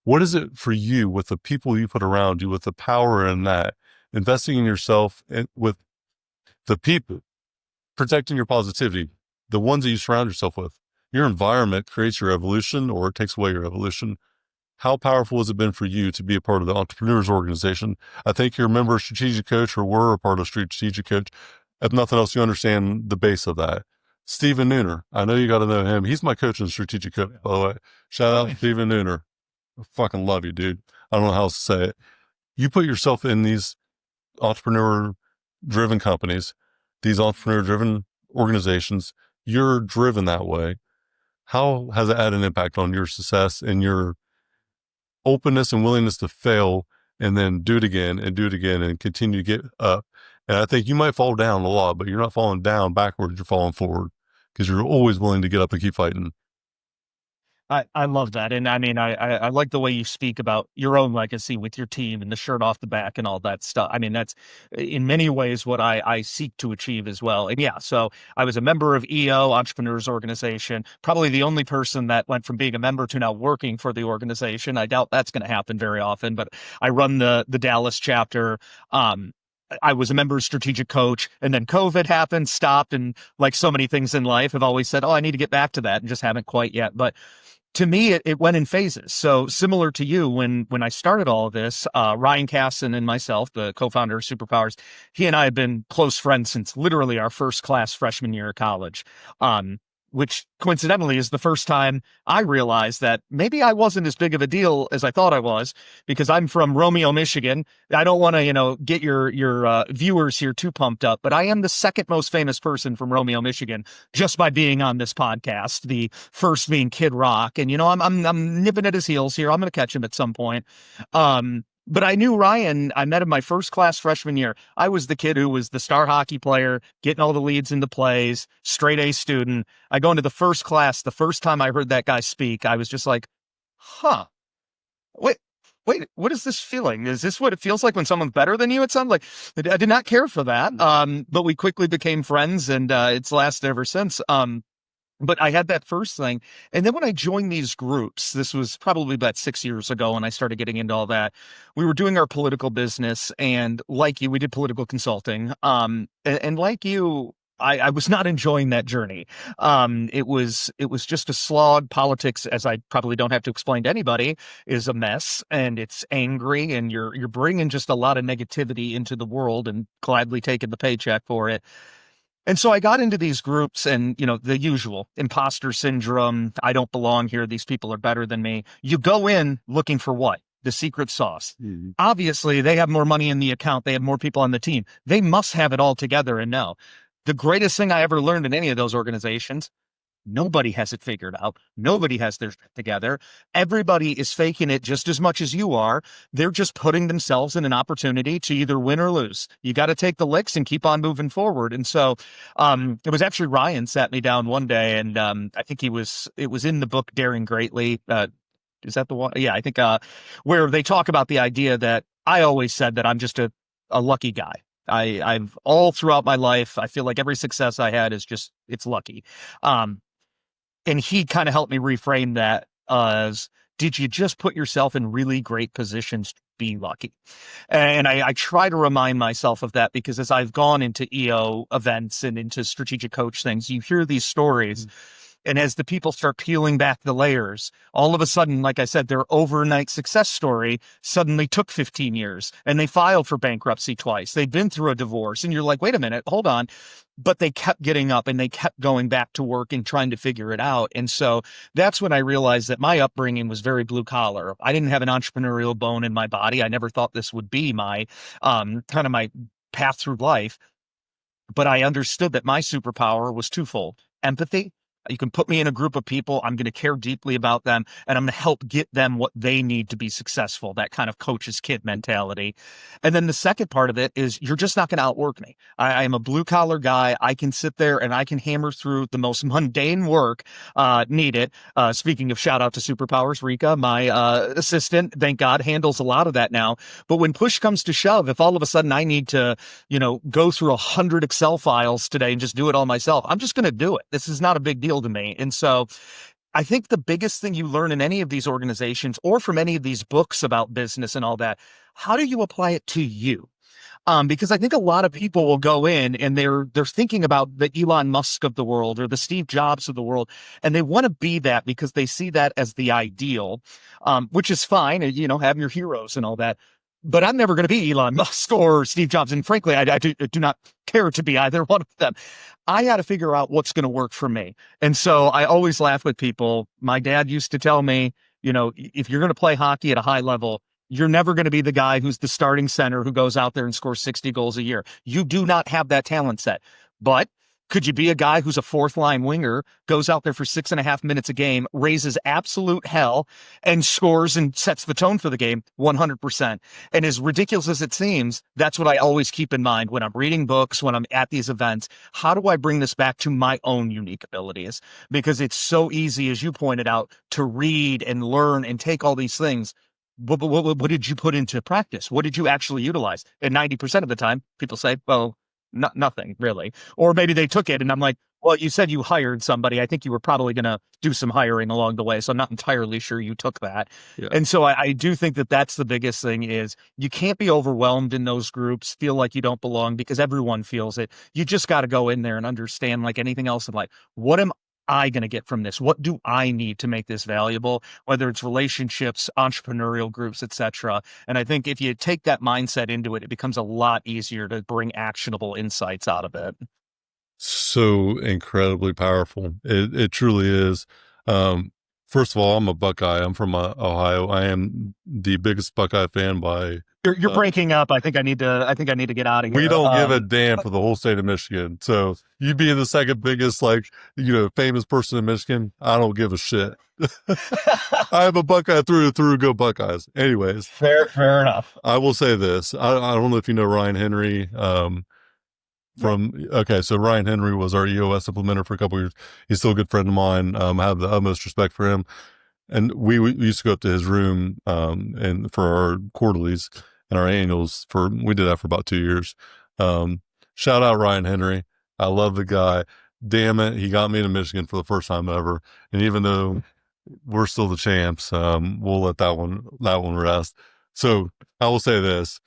What is it for you with the people you put around you, with the power in that, investing in yourself and with the people, protecting your positivity, the ones that you surround yourself with? Your environment creates your evolution or it takes away your evolution. How powerful has it been for you to be a part of the Entrepreneurs Organization? I think you're a member of Strategic Coach or were a part of Strategic Coach. If nothing else, you understand the base of that. Stephen Nooner, I know you got to know him. He's my coach in Strategic Coach, by the way. Shout out to Stephen Nooner. I fucking love you, dude. I don't know how else to say it. You put yourself in these entrepreneur-driven companies, these entrepreneur-driven organizations. You're driven that way. How has it had an impact on your success and your openness and willingness to fail and then do it again and continue to get up? And I think you might fall down a lot, but you're not falling down backwards. You're falling forward because you're always willing to get up and keep fighting. I love that. And I mean, I like the way you speak about your own legacy with your team and the shirt off the back and all that stuff. I mean, that's in many ways what I seek to achieve as well. And yeah, so I was a member of EO, Entrepreneurs Organization, probably the only person that went from being a member to now working for the organization. I doubt that's going to happen very often, but I run the Dallas chapter. I was a member of Strategic Coach, and then COVID happened, stopped, and like so many things in life, I've always said, oh, I need to get back to that, and just haven't quite yet. But to me, it went in phases. So similar to you, when I started all of this, Ryan Casson and myself, the co-founder of Superpowers, he and I have been close friends since literally our first class freshman year of college. Which coincidentally is the first time I realized that maybe I wasn't as big of a deal as I thought I was, because I'm from Romeo, Michigan. I don't want to, get your viewers here too pumped up, but I am the second most famous person from Romeo, Michigan, just by being on this podcast. The first being Kid Rock, and I'm nipping at his heels here. I'm going to catch him at some point. But I knew Ryan. I met him my first class freshman year. I was the kid who was the star hockey player, getting all the leads into plays, straight A student. I go into the first class. The first time I heard that guy speak, I was just like, huh, wait, what is this feeling? Is this what it feels like when someone's better than you? It sounded like I did not care for that. But we quickly became friends, and it's lasted ever since. But I had that first thing. And then when I joined these groups, this was probably about 6 years ago when I started getting into all that, we were doing our political business. And like you, we did political consulting. And like you, I was not enjoying that journey. It was just a slog. Politics, as I probably don't have to explain to anybody, is a mess, and it's angry, and you're bringing just a lot of negativity into the world and gladly taking the paycheck for it. And so I got into these groups and, the usual imposter syndrome. I don't belong here. These people are better than me. You go in looking for what? The secret sauce. Mm-hmm. Obviously, they have more money in the account. They have more people on the team. They must have it all together. And no, the greatest thing I ever learned in any of those organizations, nobody has it figured out. Nobody has their shit together. Everybody is faking it just as much as you are. They're just putting themselves in an opportunity to either win or lose. You got to take the licks and keep on moving forward. And so it was actually Ryan sat me down one day, and I think it was in the book Daring Greatly. Is that the one? Yeah, I think where they talk about the idea that I always said that I'm just a lucky guy. I've all throughout my life, I feel like every success I had is just, it's lucky. And he kind of helped me reframe that as, did you just put yourself in really great positions to be lucky? And I try to remind myself of that, because as I've gone into EO events and into strategic coach things, you hear these stories. And as the people start peeling back the layers, all of a sudden, like I said, their overnight success story suddenly took 15 years, and they filed for bankruptcy twice. They've been through a divorce, and you're like, wait a minute, hold on. But they kept getting up and they kept going back to work and trying to figure it out. And so that's when I realized that my upbringing was very blue collar. I didn't have an entrepreneurial bone in my body. I never thought this would be my kind of my path through life. But I understood that my superpower was twofold: empathy You can put me in a group of people. I'm going to care deeply about them, and I'm going to help get them what they need to be successful. That kind of coach's kid mentality. And then the second part of it is you're just not going to outwork me. I am a blue collar guy. I can sit there and I can hammer through the most mundane work needed. Speaking of, shout out to Superpowers, Rika, my assistant, thank God, handles a lot of that now. But when push comes to shove, if all of a sudden I need to, go through 100 Excel files today and just do it all myself, I'm just going to do it. This is not a big deal to me. And so I think the biggest thing you learn in any of these organizations or from any of these books about business and all that, how do you apply it to you? Because I think a lot of people will go in and they're thinking about the Elon Musk of the world or the Steve Jobs of the world, and they want to be that because they see that as the ideal, which is fine, have your heroes and all that. But I'm never going to be Elon Musk or Steve Jobs, and frankly, I do not care to be either one of them. I got to figure out what's going to work for me. And so I always laugh with people. My dad used to tell me, if you're going to play hockey at a high level, you're never going to be the guy who's the starting center who goes out there and scores 60 goals a year. You do not have that talent set. But could you be a guy who's a fourth line winger, goes out there for 6.5 minutes a game, raises absolute hell, and scores and sets the tone for the game 100%? And as ridiculous as it seems, that's what I always keep in mind when I'm reading books, when I'm at these events. How do I bring this back to my own unique abilities? Because it's so easy, as you pointed out, to read and learn and take all these things. But what did you put into practice? What did you actually utilize? And 90% of the time, people say, well, nothing really. Or maybe they took it and I'm like, well, you said you hired somebody. I think you were probably going to do some hiring along the way. So I'm not entirely sure you took that. Yeah. And so I do think that that's the biggest thing is you can't be overwhelmed in those groups, feel like you don't belong because everyone feels it. You just got to go in there and understand like anything else in life. What am I going to get from this? What do I need to make this valuable? Whether it's relationships, entrepreneurial groups, etc. And I think if you take that mindset into it, it becomes a lot easier to bring actionable insights out of it. So incredibly powerful. It truly is. First of all, I'm a Buckeye. I'm from Ohio. I am the biggest Buckeye fan by. You're breaking up. I think I need to get out of here. We don't give a damn for the whole state of Michigan. So you being the second biggest, famous person in Michigan, I don't give a shit. I am a Buckeye through and through. Go Buckeyes. Anyways, fair enough. I will say this. I don't know if you know Ryan Henry. So Ryan Henry was our EOS implementer for a couple of years. He's still a good friend of mine. I have the utmost respect for him. And we used to go up to his room and for our quarterlies and our annuals. We did that for about 2 years. Shout out Ryan Henry. I love the guy. Damn it, he got me to Michigan for the first time ever. And even though we're still the champs, we'll let that one rest. So I will say this.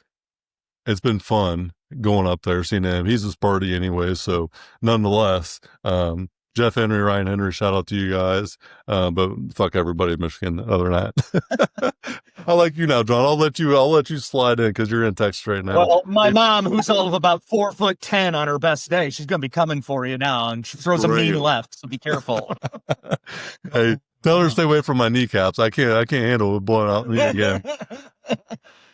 It's been fun going up there, seeing him. He's a Sparty anyway, so nonetheless, Jeff Henry, Ryan Henry, shout out to you guys. But fuck everybody in Michigan other than that. I like you now, John. I'll let you slide in because you're in Texas right now. Well, my mom, who's all of about 4'10" on her best day, she's gonna be coming for you now, and she throws a mean left, so be careful. Hey, tell her to stay away from my kneecaps. I can't handle it blowing out me again.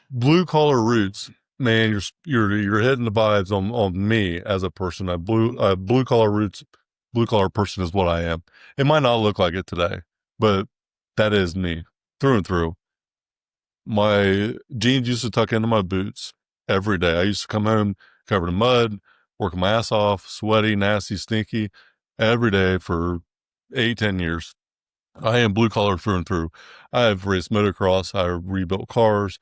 Blue collar roots. Man, you're hitting the vibes on me as a person. Blue collar roots, blue collar person is what I am. It might not look like it today, but that is me through and through. My jeans used to tuck into my boots every day. I used to come home covered in mud, working my ass off, sweaty, nasty, stinky, every day for 8-10 years. I am blue collar through and through. I have raced motocross. I rebuilt cars.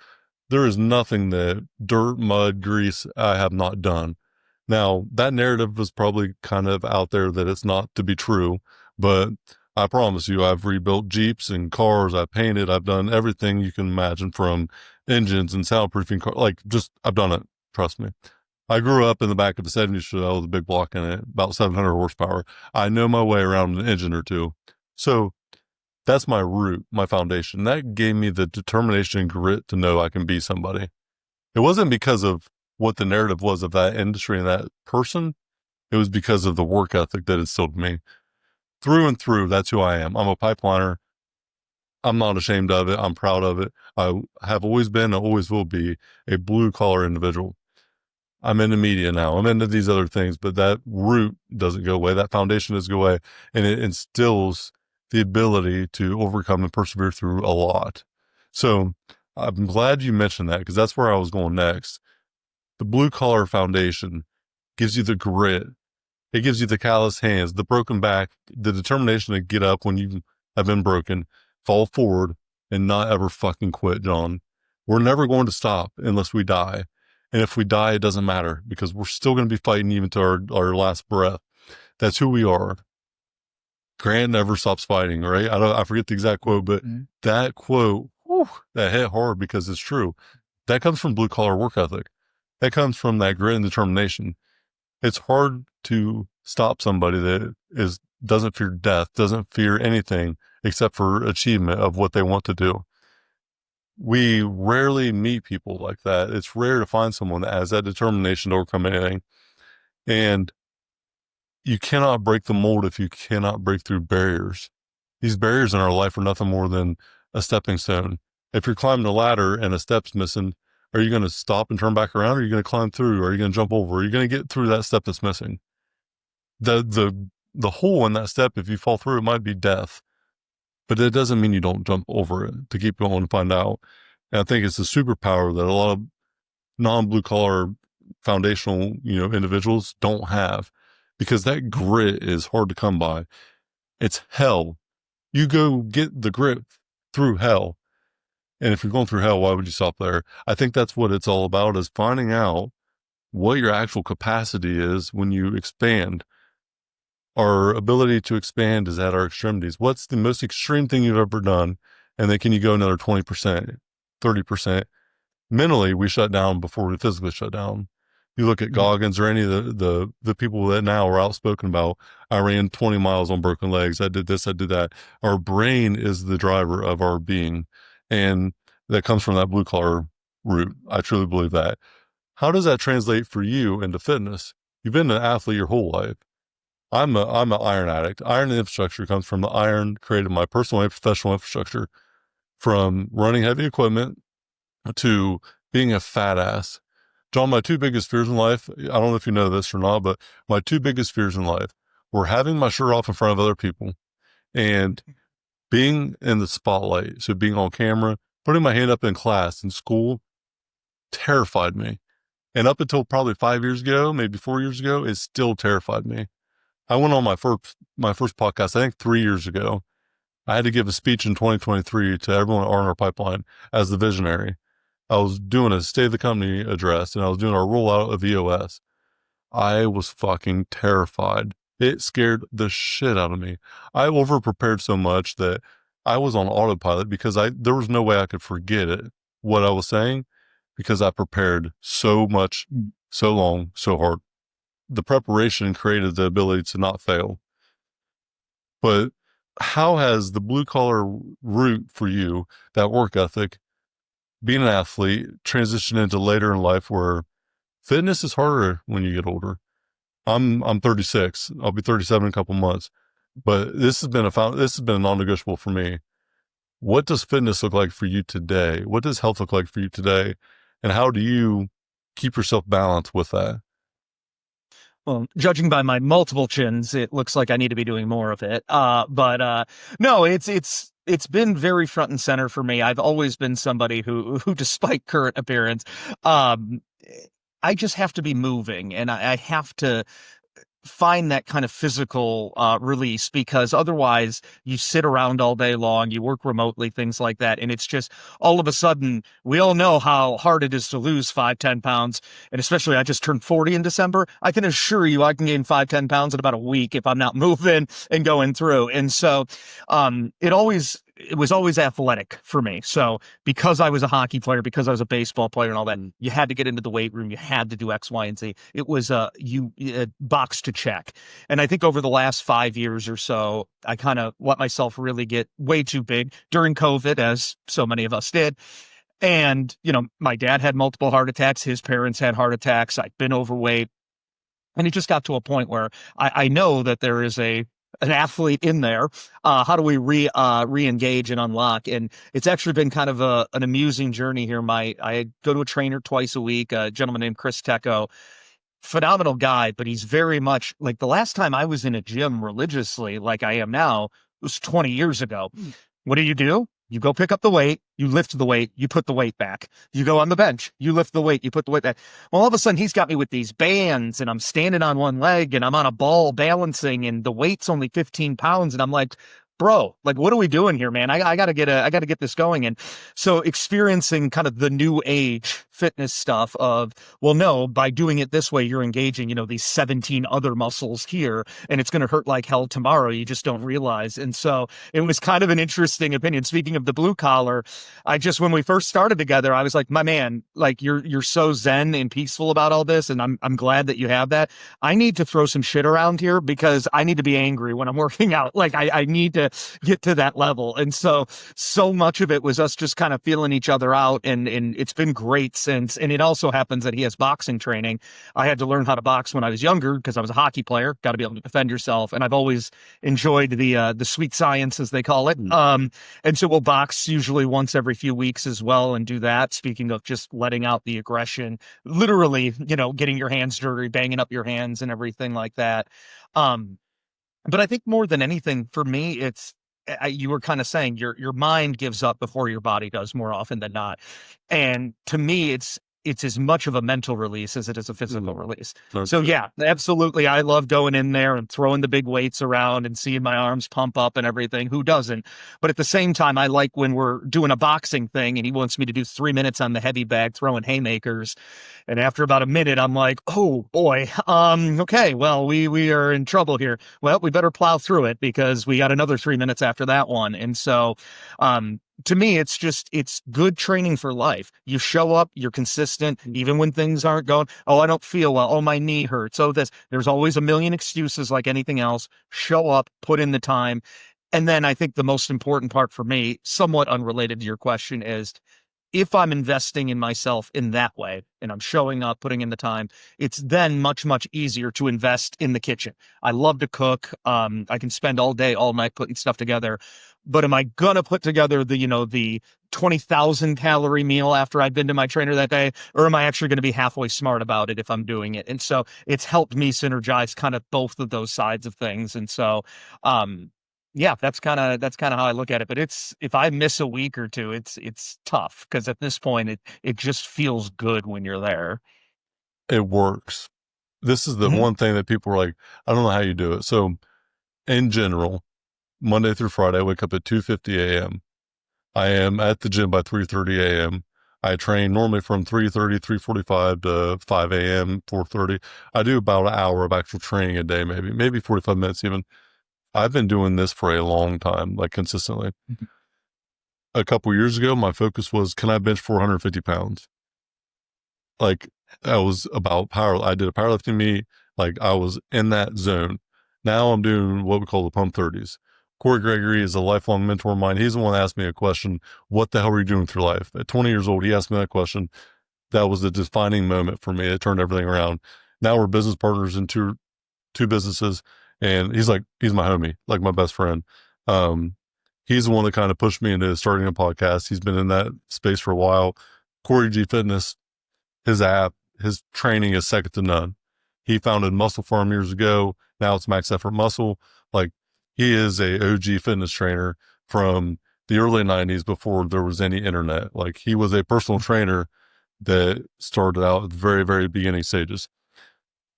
There is nothing that dirt, mud, grease I have not done. Now, that narrative was probably kind of out there that it's not to be true, but I promise you, I've rebuilt Jeeps and cars. I've painted. I've done everything you can imagine from engines and soundproofing cars. I've done it. Trust me. I grew up in the back of the 70s Chevelle with a big block in it, about 700 horsepower. I know my way around an engine or two. So that's my root, my foundation. That gave me the determination and grit to know I can be somebody. It wasn't because of what the narrative was of that industry and that person. It was because of the work ethic that instilled in me. Through and through, that's who I am. I'm a pipeliner. I'm not ashamed of it. I'm proud of it. I have always been and always will be a blue collar individual. I'm into media now. I'm into these other things, but that root doesn't go away. That foundation doesn't go away. And it instills the ability to overcome and persevere through a lot. So I'm glad you mentioned that because that's where I was going next. The blue collar foundation gives you the grit. It gives you the callous hands, the broken back, the determination to get up when you have been broken, fall forward, and not ever fucking quit, John. We're never going to stop unless we die. And if we die, it doesn't matter because we're still going to be fighting even to our last breath. That's who we are. Grant never stops fighting, right? I forget the exact quote, but that quote, that hit hard because it's true. That comes from blue collar work ethic. That comes from that grit and determination. It's hard to stop somebody that doesn't fear death, doesn't fear anything except for achievement of what they want to do. We rarely meet people like that. It's rare to find someone that has that determination to overcome anything. And you cannot break the mold if you cannot break through barriers. These barriers in our life are nothing more than a stepping stone. If you're climbing a ladder and a step's missing, are you going to stop and turn back around? Or are you going to climb through? Or are you going to jump over? Are you going to get through that step that's missing? The hole in that step, if you fall through, it might be death. But it doesn't mean you don't jump over it to keep going and find out. And I think it's a superpower that a lot of non-blue collar foundational, individuals don't have because that grit is hard to come by. It's hell. You go get the grit through hell. And if you're going through hell, why would you stop there? I think that's what it's all about, is finding out what your actual capacity is when you expand. Our ability to expand is at our extremities. What's the most extreme thing you've ever done? And then can you go another 20%, 30%? Mentally, we shut down before we physically shut down. You look at Goggins or any of the people that now are outspoken about, I ran 20 miles on broken legs. I did this, I did that. Our brain is the driver of our being. And that comes from that blue collar root. I truly believe that. How does that translate for you into fitness? You've been an athlete your whole life. I'm an iron addict. Iron infrastructure comes from the iron created my personal and professional infrastructure, from running heavy equipment to being a fat ass. John, my two biggest fears in life, I don't know if you know this or not, but my two biggest fears in life were having my shirt off in front of other people and being in the spotlight. So being on camera, putting my hand up in class in school terrified me. And up until probably 5 years ago, maybe 4 years ago, it still terrified me. I went on my first podcast, I think 3 years ago. I had to give a speech in 2023 to everyone at R&R Pipeline as the visionary. I was doing a state of the company address and I was doing our rollout of EOS. I was fucking terrified. It scared the shit out of me. I over prepared so much that I was on autopilot because there was no way I could forget it, what I was saying, because I prepared so much, so long, so hard. The preparation created the ability to not fail. But how has the blue collar root for you, that work ethic, being an athlete, transitioned into later in life where fitness is harder when you get older? I'm 36. I'll be 37 in a couple months, but this has been a non-negotiable for me. What does fitness look like for you today? What does health look like for you today? And how do you keep yourself balanced with that? Well, judging by my multiple chins, it looks like I need to be doing more of it. But no, it's been very front and center for me. I've always been somebody who despite current appearance, I just have to be moving, and I have to find that kind of physical release, because otherwise you sit around all day long, you work remotely, things like that. And it's just all of a sudden, we all know how hard it is to lose 5-10 pounds. And especially I just turned 40 in December. I can assure you I can gain 5-10 pounds in about a week if I'm not moving and going through. And so it was always athletic for me. So because I was a hockey player, because I was a baseball player and all that, you had to get into the weight room. You had to do X, Y, and Z. It was a box to check. And I think over the last 5 years or so, I kind of let myself really get way too big during COVID, as so many of us did. And, my dad had multiple heart attacks. His parents had heart attacks. I'd been overweight. And it just got to a point where I know that there is a an athlete in there, how do we re-engage and unlock? And it's actually been kind of an amusing journey here. I go to a trainer twice a week, a gentleman named Chris Tecco, phenomenal guy, but he's very much like the last time I was in a gym religiously, like I am now, was 20 years ago. What do? You go pick up the weight, you lift the weight, you put the weight back. You go on the bench, you lift the weight, you put the weight back. Well, all of a sudden he's got me with these bands and I'm standing on one leg and I'm on a ball balancing and the weight's only 15 pounds. And I'm like, bro, like, what are we doing here, man? I gotta get this going. And so experiencing kind of the new age fitness stuff of, well, no, by doing it this way, you're engaging, these 17 other muscles here, and it's going to hurt like hell tomorrow. You just don't realize. And so it was kind of an interesting opinion. Speaking of the blue collar, when we first started together, I was like, my man, like you're so zen and peaceful about all this. And I'm glad that you have that. I need to throw some shit around here because I need to be angry when I'm working out. Like I need to get to that level. And so much of it was us just kind of feeling each other out. And it's been great since. And it also happens that he has boxing training. I had to learn how to box when I was younger because I was a hockey player, got to be able to defend yourself. And I've always enjoyed the sweet science, as they call it. And so we'll box usually once every few weeks as well and do that. Speaking of just letting out the aggression, literally, getting your hands dirty, banging up your hands and everything like that. But I think more than anything for me, you were kind of saying your mind gives up before your body does more often than not. And to me, it's as much of a mental release as it is a physical release. Okay. So yeah, absolutely. I love going in there and throwing the big weights around and seeing my arms pump up and everything. Who doesn't? But at the same time, I like when we're doing a boxing thing and he wants me to do 3 minutes on the heavy bag, throwing haymakers. And after about a minute, I'm like, oh boy, okay, well, we are in trouble here. Well, we better plow through it because we got another 3 minutes after that one. And so, to me, it's good training for life. You show up, you're consistent, even when things aren't going, oh, I don't feel well. Oh, my knee hurts. Oh, there's always a million excuses like anything else. Show up, put in the time. And then I think the most important part for me, somewhat unrelated to your question, is if I'm investing in myself in that way and I'm showing up, putting in the time, it's then much, much easier to invest in the kitchen. I love to cook. I can spend all day, all night putting stuff together. But am I going to put together the 20,000 calorie meal after I've been to my trainer that day? Or am I actually going to be halfway smart about it if I'm doing it? And so it's helped me synergize kind of both of those sides of things. And so, yeah, that's kind of how I look at it. But if I miss a week or two, it's tough because at this point it just feels good when you're there. It works. This is the one thing that people are like, I don't know how you do it. So in general, Monday through Friday, I wake up at 2:50 a.m. I am at the gym by 3:30 a.m. I train normally from 3:30, 3:45 to 5 a.m., 4:30. I do about an hour of actual training a day, maybe 45 minutes even. I've been doing this for a long time, like consistently. A couple years ago, my focus was, can I bench 450 pounds? Like, I was about I did a powerlifting meet. Like, I was in that zone. Now I'm doing what we call the pump 30s. Corey Gregory is a lifelong mentor of mine. He's the one that asked me a question, what the hell are you doing with your life? At 20 years old, he asked me that question. That was the defining moment for me. It turned everything around. Now we're business partners in two businesses. And he's my homie, like my best friend. He's the one that kind of pushed me into starting a podcast. He's been in that space for a while. Corey G Fitness, his app, his training is second to none. He founded Muscle Farm years ago. Now it's Max Effort Muscle. Like, he is a OG fitness trainer from the early 90s before there was any internet. Like, he was a personal trainer that started out at the very, very beginning stages.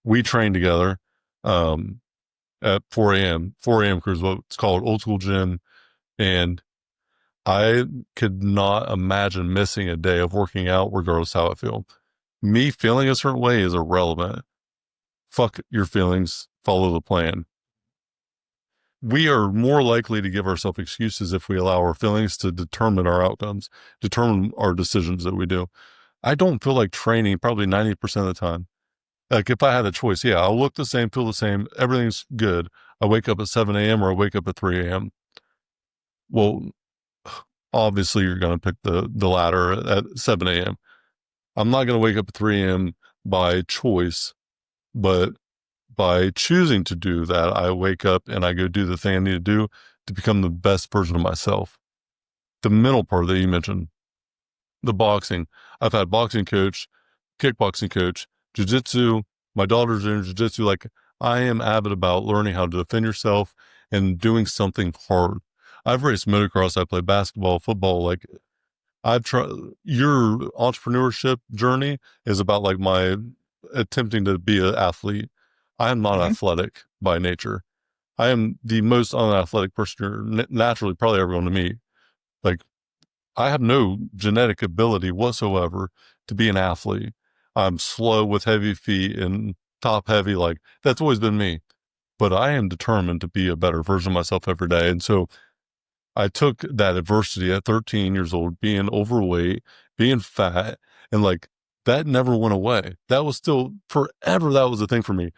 We trained together at 4 a.m. 4 a.m. crew is what it's called, old school gym. And I could not imagine missing a day of working out regardless how I feel. Me feeling a certain way is irrelevant. Fuck your feelings, follow the plan. We are more likely to give ourselves excuses if we allow our feelings to determine our outcomes, determine our decisions that we do. I don't feel like training probably 90% of the time. Like, if I had a choice, yeah, I'll look the same, feel the same, everything's good. I wake up at 7 a.m. or I wake up at 3 a.m. Well, obviously you're going to pick the latter at 7 a.m. I'm not going to wake up at 3 a.m. by choice, but by choosing to do that, I wake up and I go do the thing I need to do to become the best version of myself. The mental part that you mentioned, the boxing. I've had boxing coach, kickboxing coach, jiu-jitsu. My daughter's in jiu-jitsu. Like, I am avid about learning how to defend yourself and doing something hard. I've raced motocross. I play basketball, football. Like, I've tried. Your entrepreneurship journey is about like my attempting to be an athlete. I am not athletic by nature. I am the most unathletic person you're naturally probably ever going to meet. Like, I have no genetic ability whatsoever to be an athlete. I'm slow with heavy feet and top heavy. Like, that's always been me. But I am determined to be a better version of myself every day. And so I took that adversity at 13 years old, being overweight, being fat, and like that never went away. That was still forever. That was a thing for me.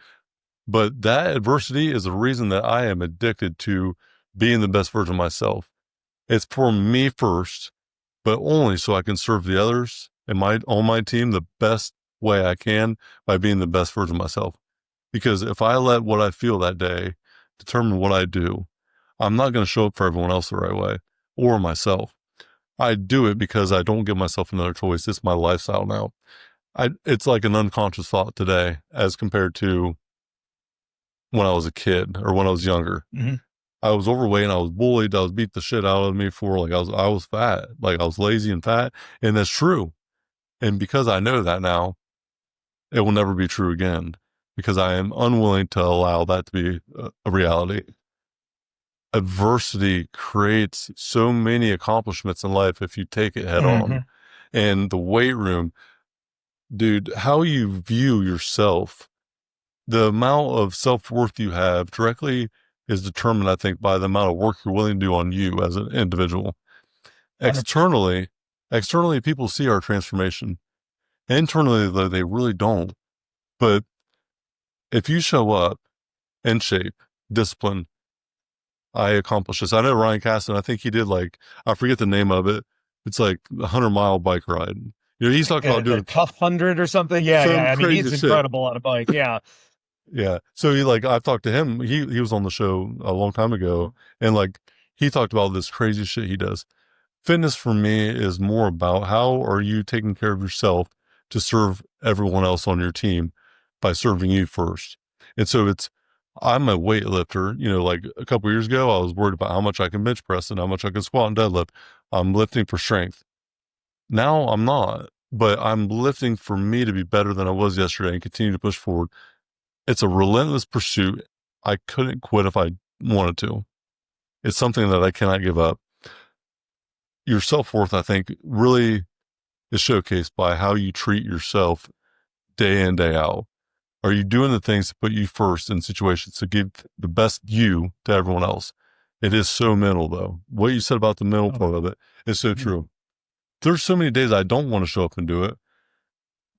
But that adversity is the reason that I am addicted to being the best version of myself. It's for me first, but only so I can serve the others and on my team the best way I can by being the best version of myself. Because if I let what I feel that day determine what I do, I'm not going to show up for everyone else the right way or myself. I do it because I don't give myself another choice. It's my lifestyle now. It's like an unconscious thought today as compared to when I was a kid or when I was younger. Mm-hmm. I was overweight and I was bullied. I was beat the shit out of me for like I was fat, like I was lazy and fat, and that's true. And because I know that now, it will never be true again because I am unwilling to allow that to be a reality. Adversity creates so many accomplishments in life if you take it head on. And the weight room, dude, how you view yourself, the amount of self-worth you have directly is determined, I think, by the amount of work you're willing to do on you as an individual. Externally, people see our transformation. Internally, though, they really don't. But if you show up in shape, discipline, I accomplish this. I know Ryan Caston, I think he did like, I forget the name of it. It's like a 100-mile bike ride. You know, he's talking about doing a tough 100 or something. Yeah, yeah. I mean, he's incredible on a bike. Yeah. Yeah. So I've talked to him. He was on the show a long time ago, and like he talked about this crazy shit he does. Fitness for me is more about how are you taking care of yourself to serve everyone else on your team by serving you first. And so I'm a weightlifter. You know, like a couple years ago, I was worried about how much I can bench press and how much I can squat and deadlift. I'm lifting for strength. Now I'm not, but I'm lifting for me to be better than I was yesterday and continue to push forward. It's a relentless pursuit. I couldn't quit if I wanted to. It's something that I cannot give up. Your self-worth, I think, really is showcased by how you treat yourself day in, day out. Are you doing the things to put you first in situations to give the best you to everyone else? It is so mental, though. What you said about the mental part of it is so true. There's so many days I don't want to show up and do it.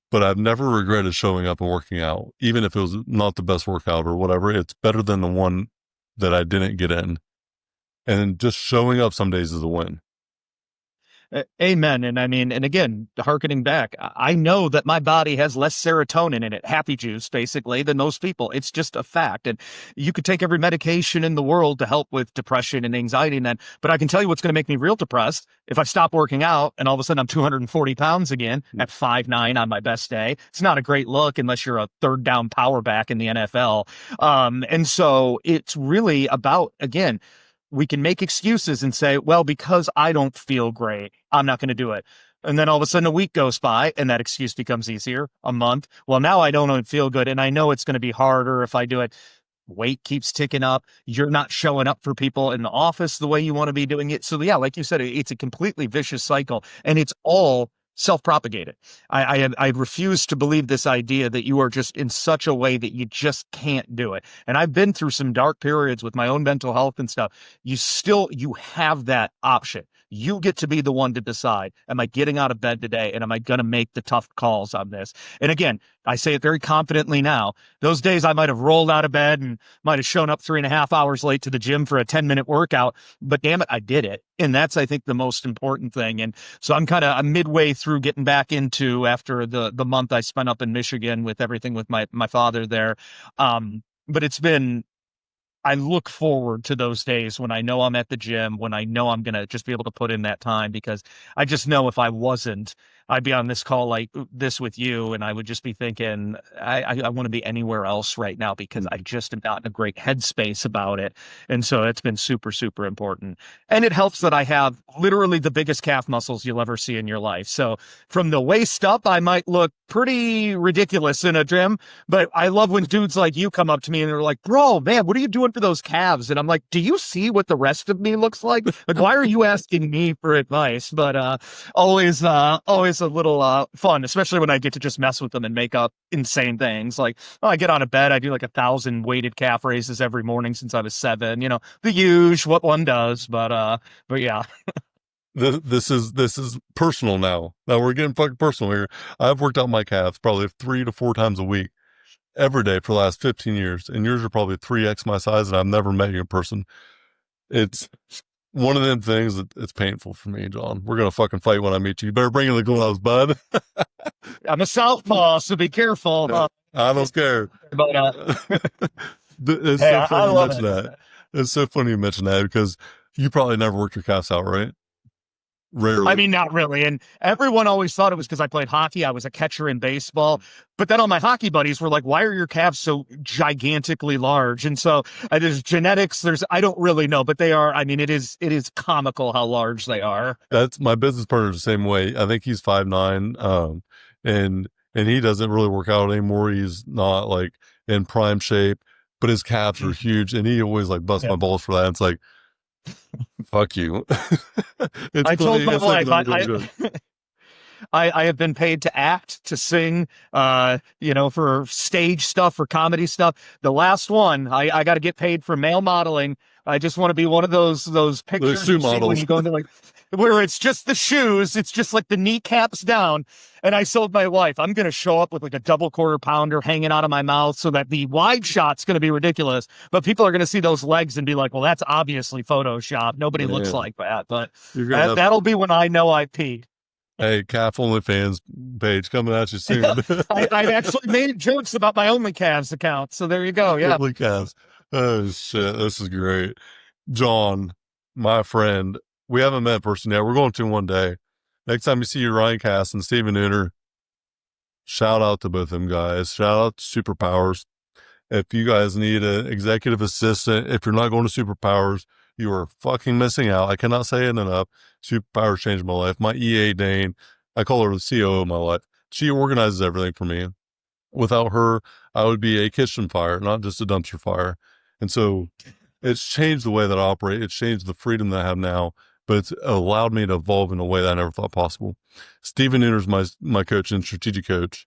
But I've never regretted showing up and working out, even if it was not the best workout or whatever. It's better than the one that I didn't get in. And just showing up some days is a win. Amen. And I mean, and again, harkening back, I know that my body has less serotonin in it, happy juice, basically, than most people. It's just a fact. And you could take every medication in the world to help with depression and anxiety and that. But I can tell you what's going to make me real depressed if I stop working out and all of a sudden I'm 240 pounds again at 5'9" on my best day. It's not a great look unless you're a third down power back in the NFL. And so it's really about, again, we can make excuses and say, well, because I don't feel great, I'm not going to do it. And then all of a sudden a week goes by and that excuse becomes easier, a month. Well, now I don't feel good. And I know it's going to be harder if I do it. Weight keeps ticking up. You're not showing up for people in the office the way you want to be doing it. So yeah, like you said, it's a completely vicious cycle and it's all self-propagated. I refuse to believe this idea that you are just in such a way that you just can't do it. And I've been through some dark periods with my own mental health and stuff. You have that option. You get to be the one to decide, am I getting out of bed today and am I going to make the tough calls on this? And again, I say it very confidently now. Those days I might have rolled out of bed and might have shown up 3.5 hours late to the gym for a 10-minute workout, but damn it, I did it. And that's, I think, the most important thing. And so I'm midway through getting back into, after the month I spent up in Michigan with everything with my father there. but I look forward to those days when I know I'm at the gym, when I know I'm going to just be able to put in that time, because I just know if I wasn't, I'd be on this call like this with you, and I would just be thinking, I want to be anywhere else right now because I just am not in a great headspace about it. And so it's been super, super important. And it helps that I have literally the biggest calf muscles you'll ever see in your life. So from the waist up, I might look pretty ridiculous in a gym, but I love when dudes like you come up to me and they're like, bro, man, what are you doing for those calves? And I'm like, do you see what the rest of me looks like? Like, why are you asking me for advice? But always a little fun, especially when I get to just mess with them and make up insane things. Like, oh, I get out of bed, I do like 1,000 weighted calf raises every morning since I was 7. The huge what one does. But yeah. This is personal now. Now we're getting fucking personal here. I've worked out my calves probably 3 to 4 times a week, every day for the last 15 years. And yours are probably 3x my size, and I've never met you in person. It's one of them things that it's painful for me, John. We're going to fucking fight when I meet you. You better bring in the gloves, bud. I'm a southpaw, so be careful. I don't care. But It's hey, so I funny you love mention it. that. It's so funny you mention that because you probably never worked your calves out, right? Rarely. I mean, not really. And everyone always thought it was because I played hockey. I was a catcher in baseball. But then all my hockey buddies were like, why are your calves so gigantically large? And so there's genetics. I don't really know, but they are. I mean, it is comical how large they are. That's my business partner the same way. I think he's 5'9", and he doesn't really work out anymore. He's not like in prime shape, but his calves are huge, and he always like busts my balls for that. It's like, fuck you. I told my wife, I have been paid to act, to sing, for stage stuff, for comedy stuff. The last one, I got to get paid for male modeling. I just want to be one of those pictures shoe models when you go into like where it's just the shoes, it's just like the kneecaps down. And I told my wife, I'm going to show up with like a double quarter pounder hanging out of my mouth so that the wide shot's going to be ridiculous, but people are going to see those legs and be like, well, that's obviously Photoshop. Nobody looks like that. But that'll be when I know I peed. Hey, Calf OnlyFans page coming at you soon. I've actually made jokes about my OnlyCalves account, so there you go. Yeah, OnlyCalves. Oh shit, this is great, John, my friend. We haven't met in person yet. We're going to one day. Next time you see Ryan Cass and Steven Nooner, shout out to both of them guys. Shout out to Superpowers. If you guys need an executive assistant, if you're not going to Superpowers, you are fucking missing out. I cannot say it enough. Superpowers changed my life. My EA Dane, I call her the COO of my life. She organizes everything for me. Without her, I would be a kitchen fire, not just a dumpster fire. And so it's changed the way that I operate. It's changed the freedom that I have now, but it's allowed me to evolve in a way that I never thought possible. Steven Nooner's my coach and strategic coach.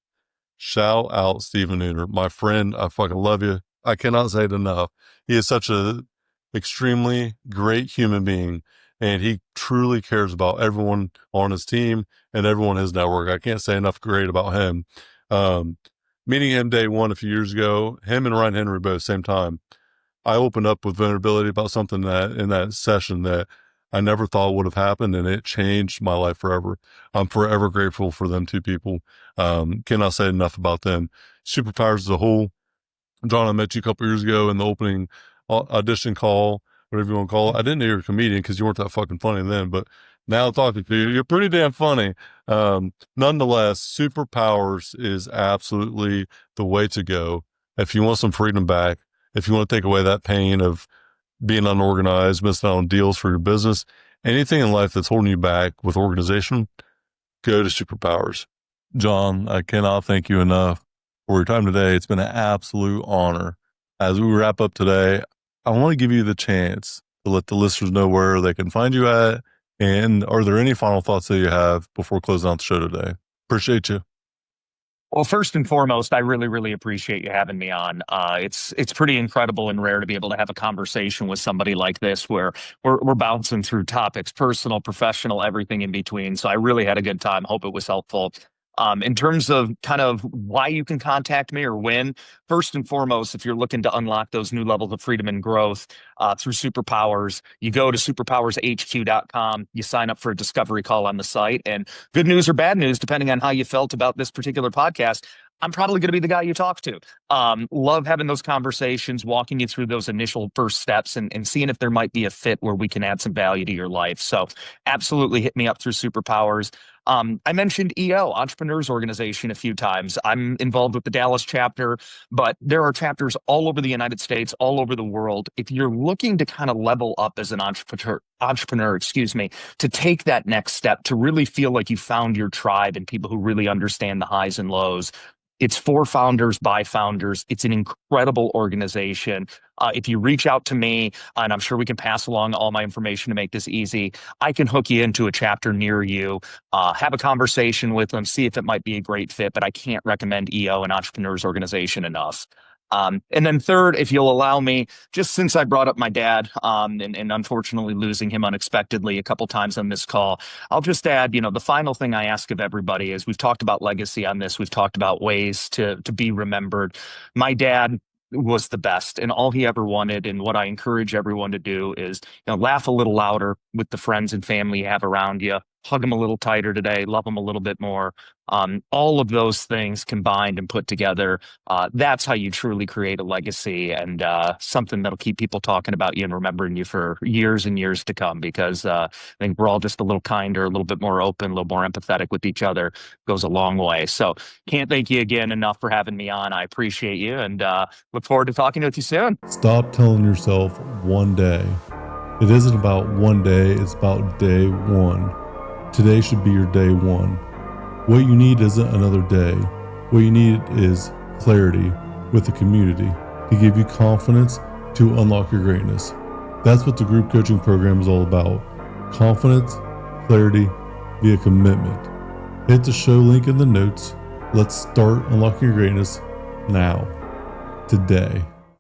Shout out Steven Nooner, my friend. I fucking love you. I cannot say it enough. He is such a extremely great human being, and he truly cares about everyone on his team and everyone in his network. I can't say enough great about him. Meeting him day one a few years ago, him and Ryan Henry both same time, I opened up with vulnerability about something that in that session that I never thought would have happened, and it changed my life forever. I'm forever grateful for them two people. Cannot say enough about them. Superpowers as a whole. John, I met you a couple years ago in the opening audition call, whatever you want to call it. I didn't know you were a comedian because you weren't that fucking funny then, but now talking to you, you're pretty damn funny. Nonetheless, Superpowers is absolutely the way to go. If you want some freedom back, if you want to take away that pain of being unorganized, missing out on deals for your business, anything in life that's holding you back with organization, go to Superpowers. John, I cannot thank you enough for your time today. It's been an absolute honor. As we wrap up today, I want to give you the chance to let the listeners know where they can find you at. And are there any final thoughts that you have before closing out the show today? Appreciate you. Well, first and foremost, I really, really appreciate you having me on. It's pretty incredible and rare to be able to have a conversation with somebody like this where we're bouncing through topics, personal, professional, everything in between. So I really had a good time. Hope it was helpful. In terms of kind of why you can contact me or when, first and foremost, if you're looking to unlock those new levels of freedom and growth through Superpowers, you go to superpowershq.com, you sign up for a discovery call on the site, and good news or bad news, depending on how you felt about this particular podcast, I'm probably going to be the guy you talk to. Love having those conversations, walking you through those initial first steps and seeing if there might be a fit where we can add some value to your life. So absolutely hit me up through Superpowers. I mentioned EO, Entrepreneurs Organization, a few times. I'm involved with the Dallas chapter, but there are chapters all over the United States, all over the world. If you're looking to kind of level up as an entrepreneur, excuse me, to take that next step, to really feel like you found your tribe and people who really understand the highs and lows, it's for founders by founders. It's an incredible organization. If you reach out to me, and I'm sure we can pass along all my information to make this easy, I can hook you into a chapter near you, have a conversation with them, see if it might be a great fit. But I can't recommend EO and Entrepreneurs Organization enough. And then third, if you'll allow me, just since I brought up my dad, and unfortunately losing him unexpectedly a couple times on this call, I'll just add, the final thing I ask of everybody is we've talked about legacy on this. We've talked about ways to be remembered. My dad was the best and all he ever wanted. And what I encourage everyone to do is, laugh a little louder with the friends and family you have around you. Hug them a little tighter today, love them a little bit more. All of those things combined and put together, that's how you truly create a legacy and something that'll keep people talking about you and remembering you for years and years to come. Because I think we're all just a little kinder, a little bit more open, a little more empathetic with each other. Goes a long way. So can't thank you again enough for having me on. I appreciate you and look forward to talking with you soon. Stop telling yourself one day. It isn't about one day, it's about day one. Today should be your day one. What you need isn't another day. What you need is clarity with the community to give you confidence to unlock your greatness. That's what the group coaching program is all about. Confidence, clarity, via commitment. Hit the show link in the notes. Let's start unlocking your greatness now, today.